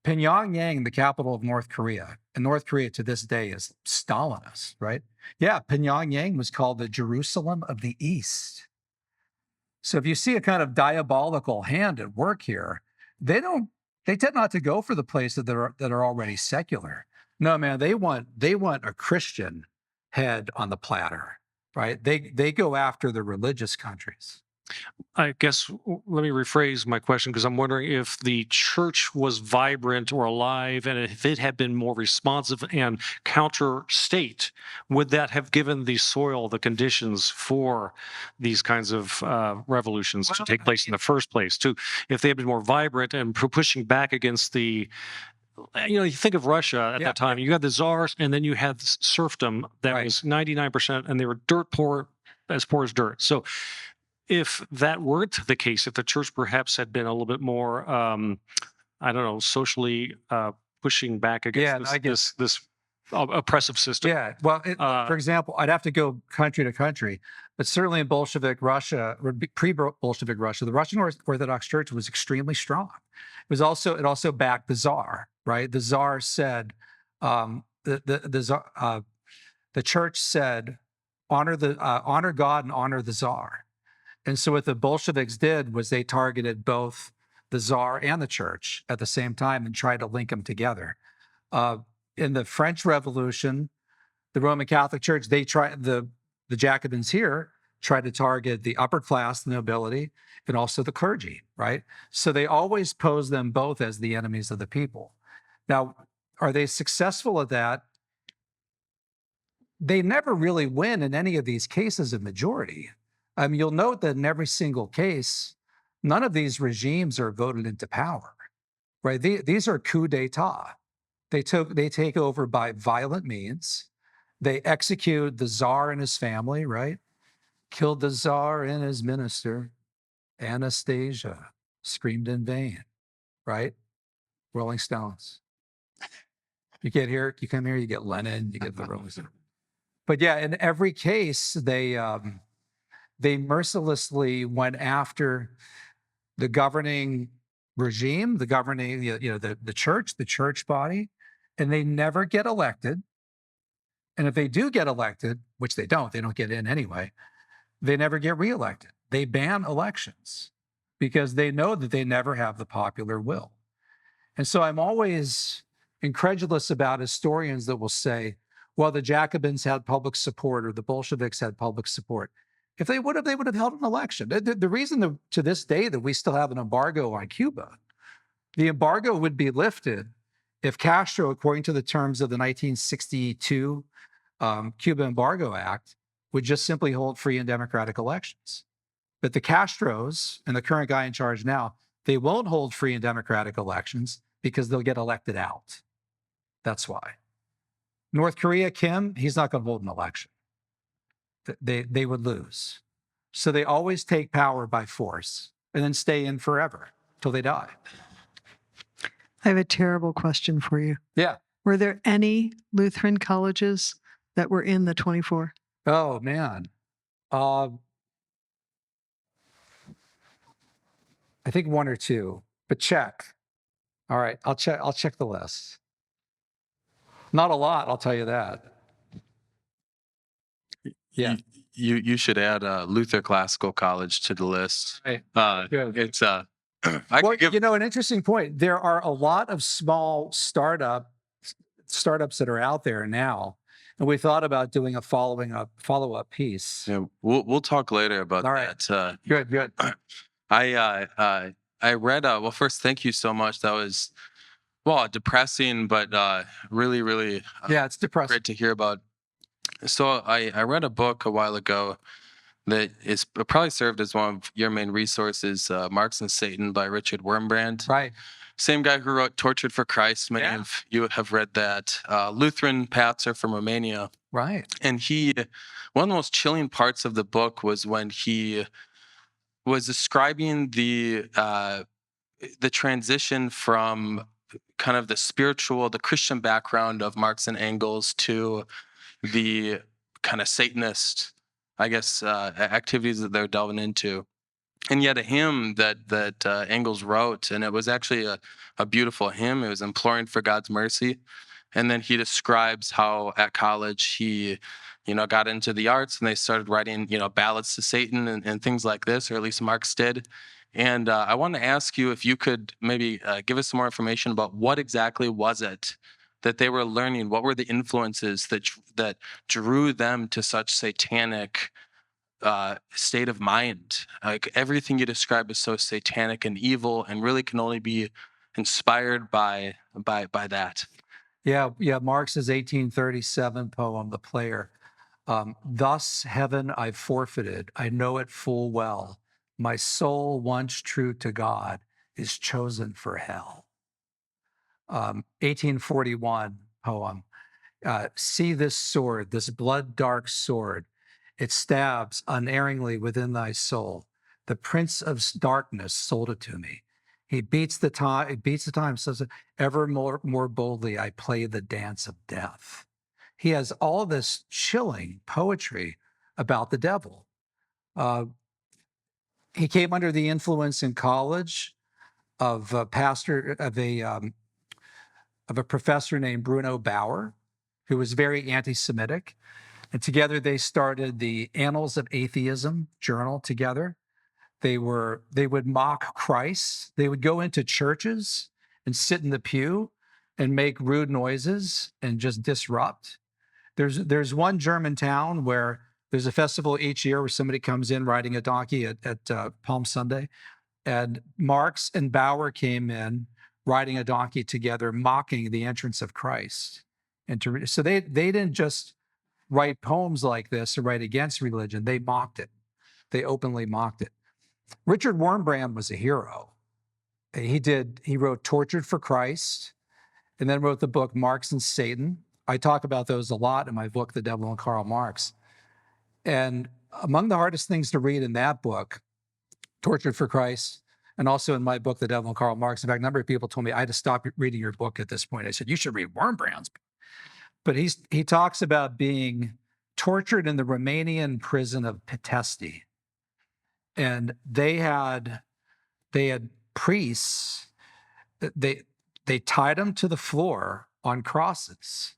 Pyongyang, the capital of North Korea, and North Korea to this day is Stalinist, right? Yeah, Pyongyang was called the Jerusalem of the East. So if you see a kind of diabolical hand at work here, they tend not to go for the places that are already secular. No, man, they want a Christian head on the platter, right? They go after the religious countries. I guess let me rephrase my question, because I'm wondering if the church was vibrant or alive, and if it had been more responsive and counter state, would that have given the soil the conditions for these kinds of revolutions to take place in the first place? If they had been more vibrant and pushing back against the, you think of Russia at that time, you had the czars, and then you had serfdom that was 99%, and they were dirt poor, as poor as dirt. So if that weren't the case, if the church perhaps had been a little bit more, I don't know, socially pushing back against this oppressive system. Yeah. Well, for example, I'd have to go country to country, but certainly in Bolshevik Russia, or pre-Bolshevik Russia, the Russian Orthodox Church was extremely strong. It also backed the Tsar, right? The Tsar said, the church said, honor God and honor the Tsar. And so what the Bolsheviks did was they targeted both the Tsar and the church at the same time and tried to link them together. In the French Revolution, the Roman Catholic Church, the Jacobins here tried to target the upper class, the nobility, and also the clergy, right? So they always pose them both as the enemies of the people. Now, are they successful at that? They never really win in any of these cases of majority. I mean, you'll note that in every single case, none of these regimes are voted into power, right? These are coups d'etat. They take over by violent means. They execute the Tsar and his family, right? Killed the Tsar and his minister. Anastasia screamed in vain, right? Rolling Stones. You come here, you get Lenin, you get the Rolling Stones. But yeah, in every case, they mercilessly went after the governing regime, the governing, the church body, and they never get elected. And if they do get elected, which they don't get in anyway, they never get reelected. They ban elections because they know that they never have the popular will. And so I'm always incredulous about historians that will say, well, the Jacobins had public support or the Bolsheviks had public support. If they would have held an election. The reason to this day that we still have an embargo on Cuba, the embargo would be lifted if Castro, according to the terms of the 1962 Cuba Embargo Act, would just simply hold free and democratic elections. But the Castros and the current guy in charge now, they won't hold free and democratic elections because they'll get elected out. That's why. North Korea, Kim, he's not going to hold an election. They would lose. So they always take power by force and then stay in forever till they die. I have a terrible question for you. Yeah. Were there any Lutheran colleges that were in the 24? Oh, man. I think one or two, but check. All right, I'll check the list. Not a lot, I'll tell you that. Yeah. You should add Luther Classical College to the list. Right. Good. It's Well, an interesting point. There are a lot of small startups that are out there now, and we thought about doing a follow-up piece. Yeah, we'll talk later about All right. that. Good. I read. Well, first, thank you so much. That was depressing, but really, really Yeah, it's depressing. great to hear about. So I read a book a while ago that is probably served as one of your main resources, Marx and Satan by Richard Wurmbrand. Right. Same guy who wrote Tortured for Christ. Many of you have read that. Lutheran Patzer from Romania. Right. And one of the most chilling parts of the book was when he was describing the the transition from kind of the Christian background of Marx and Engels to the kind of Satanist, I guess, activities that they're delving into. And yet a hymn that Engels wrote, and it was actually a beautiful hymn. It was imploring for God's mercy. And then he describes how at college he, got into the arts and they started writing, ballads to Satan and things like this, or at least Marx did. And I want to ask you if you could maybe give us some more information about what exactly was it that they were learning? What were the influences that drew them to such satanic state of mind? Like everything you describe is so satanic and evil, and really can only be inspired by that. Yeah, Marx's 1837 poem, The Player. Thus heaven I've forfeited, I know it full well. My soul, once true to God, is chosen for hell. 1841 poem. See this sword, this blood-dark sword. It stabs unerringly within thy soul. The prince of darkness sold it to me. He beats the time, says ever more boldly, I play the dance of death. He has all this chilling poetry about the devil. He came under the influence in college of a professor named Bruno Bauer, who was very anti-Semitic. And together they started the Annals of Atheism journal together. They would mock Christ. They would go into churches and sit in the pew and make rude noises and just disrupt. There's one German town where there's a festival each year where somebody comes in riding a donkey at Palm Sunday, and Marx and Bauer came in riding a donkey together, mocking the entrance of Christ. So they didn't just write poems like this or write against religion. They mocked it. They openly mocked it. Richard Wurmbrand was a hero. He wrote Tortured for Christ, and then wrote the book Marx and Satan. I talk about those a lot in my book, The Devil and Karl Marx. And among the hardest things to read in that book, Tortured for Christ, and also in my book, The Devil and Karl Marx. In fact, a number of people told me I had to stop reading your book at this point. I said, you should read Wurmbrand's book. But he talks about being tortured in the Romanian prison of Pitești. And they had priests, they tied them to the floor on crosses,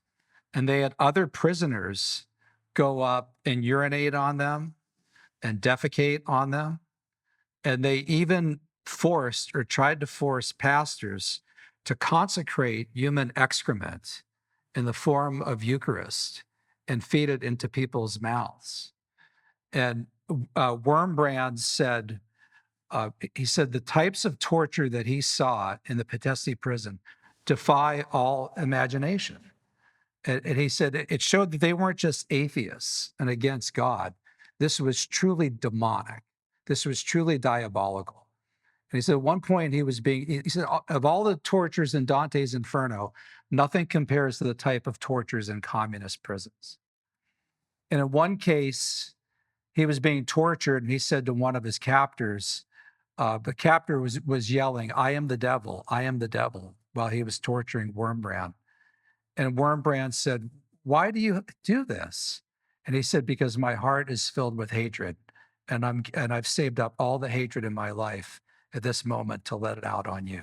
and they had other prisoners go up and urinate on them and defecate on them. And they even forced or tried to force pastors to consecrate human excrement in the form of Eucharist and feed it into people's mouths. And Wurmbrand said, the types of torture that he saw in the Pitești prison defy all imagination. And he said it showed that they weren't just atheists and against God. This was truly demonic. This was truly diabolical. And he said at one point he said, of all the tortures in Dante's Inferno, nothing compares to the type of tortures in communist prisons. And in one case, he was being tortured, and he said to one of his captors, the captor was yelling, I am the devil, while he was torturing Wurmbrand. And Wurmbrand said, why do you do this? And he said, because my heart is filled with hatred, and I've saved up all the hatred in my life at this moment to let it out on you.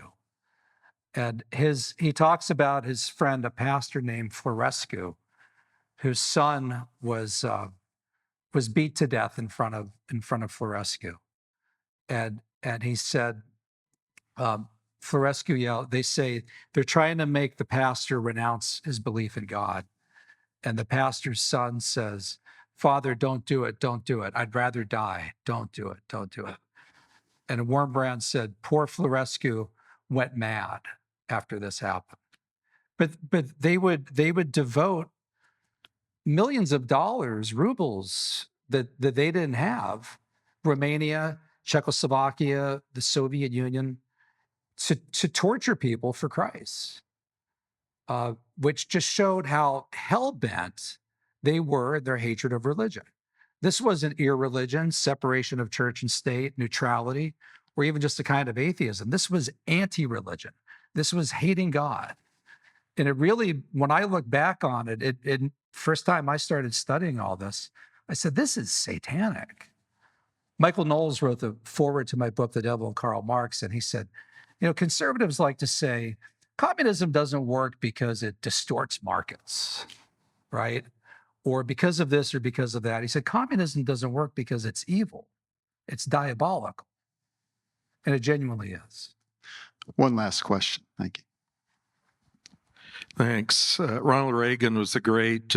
And he talks about his friend, a pastor named Florescu, whose son was beat to death in front of Florescu. And he said, Florescu yelled, they say they're trying to make the pastor renounce his belief in God. And the pastor's son says, Father, don't do it. I'd rather die. Don't do it. And Wurmbrand said, poor Florescu went mad after this happened. But they would devote millions of dollars, rubles, that they didn't have, Romania, Czechoslovakia, the Soviet Union, to torture people for Christ, which just showed how hell-bent they were in their hatred of religion. This wasn't irreligion, separation of church and state, neutrality. or even just a kind of atheism. This was anti-religion. This was hating God. And it really, when I look back on it, first time I started studying all this, I said, this is satanic. Michael Knowles wrote the foreword to my book, The Devil and Karl Marx, and he said, conservatives like to say, communism doesn't work because it distorts markets, right? Or because of this or because of that. He said, communism doesn't work because it's evil. It's diabolical. And it genuinely is. One last question. Thank you. Thanks. Ronald Reagan was a great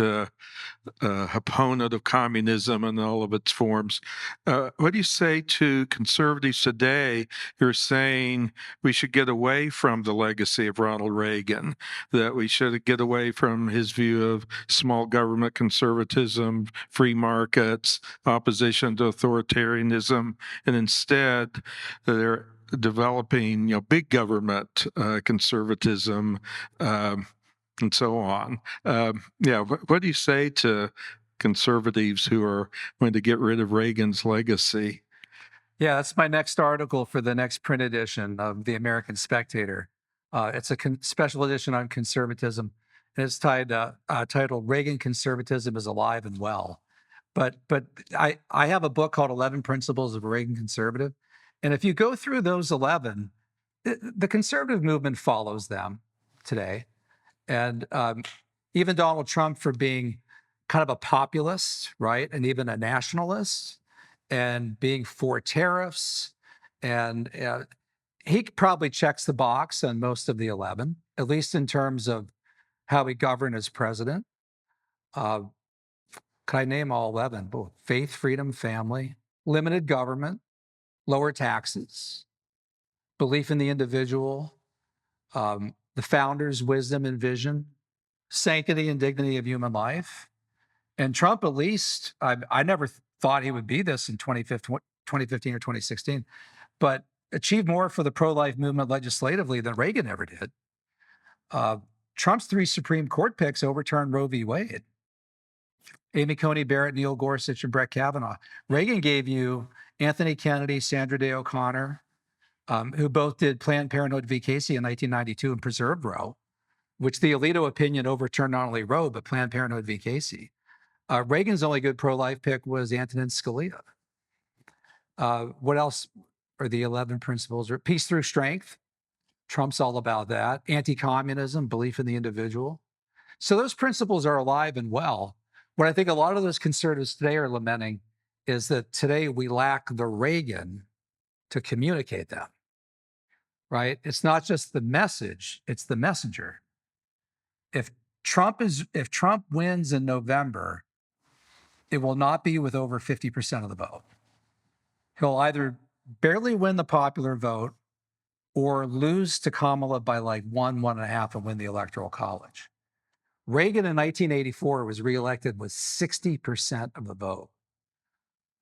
opponent of communism and all of its forms. What do you say to conservatives today who are saying we should get away from the legacy of Ronald Reagan, that we should get away from his view of small government conservatism, free markets, opposition to authoritarianism, and instead they're developing, big government conservatism, and so on. What do you say to conservatives who are going to get rid of Reagan's legacy? Yeah, that's my next article for the next print edition of the American Spectator. It's a special edition on conservatism, and it's titled "Reagan Conservatism is Alive and Well." But I have a book called 11 Principles of a Reagan Conservative, and if you go through those 11, the conservative movement follows them today. And even Donald Trump, for being kind of a populist, right, and even a nationalist, and being for tariffs, and he probably checks the box on most of the 11, at least in terms of how he governed as president. Can I name all 11? Faith, freedom, family, limited government, lower taxes, belief in the individual, the founder's wisdom and vision, sanctity and dignity of human life. And Trump, at least, I never thought he would be this in 2015 or 2016, but achieved more for the pro-life movement legislatively than Reagan ever did. Trump's 3 Supreme Court picks overturned Roe v. Wade. Amy Coney Barrett, Neil Gorsuch, and Brett Kavanaugh. Reagan gave you Anthony Kennedy, Sandra Day O'Connor, who both did Planned Parenthood v. Casey in 1992 and preserved Roe, which the Alito opinion overturned not only Roe, but Planned Parenthood v. Casey. Reagan's only good pro-life pick was Antonin Scalia. What else are the 11 principles? Peace through strength. Trump's all about that. Anti-communism, belief in the individual. So those principles are alive and well. What I think a lot of those conservatives today are lamenting is that today we lack the Reagan to communicate them. Right? It's not just the message, it's the messenger. If Trump wins in November, it will not be with over 50% of the vote. He'll either barely win the popular vote or lose to Kamala by like 1.5 and win the Electoral College. Reagan in 1984 was reelected with 60% of the vote.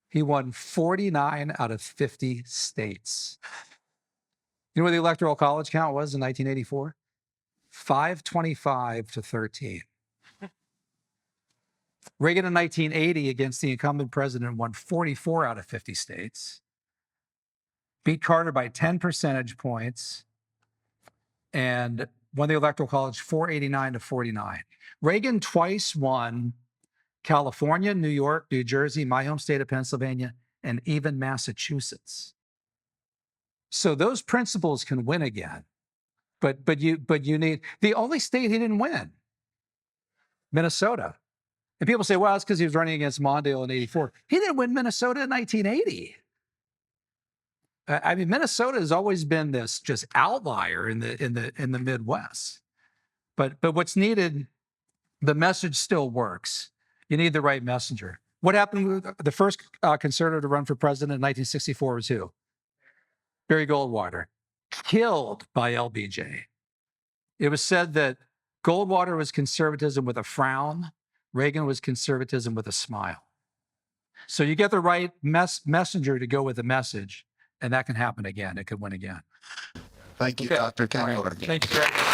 He won 49 out of 50 states. You know what the Electoral College count was in 1984? 525 to 13. Reagan in 1980 against the incumbent president won 44 out of 50 states, beat Carter by 10 percentage points, and won the Electoral College 489 to 49. Reagan twice won California, New York, New Jersey, my home state of Pennsylvania, and even Massachusetts. So those principles can win again, but you need the only state he didn't win, Minnesota. And people say, well, it's because he was running against Mondale in '84. He didn't win Minnesota in 1980. I mean, Minnesota has always been this just outlier in the Midwest. But what's needed, the message still works. You need the right messenger. What happened with the first conservative to run for president in 1964 was who? Barry Goldwater, killed by LBJ. It was said that Goldwater was conservatism with a frown. Reagan was conservatism with a smile. So you get the right messenger to go with the message, and that can happen again. It could win again. Thank you, Dr. Kengor. Thank you.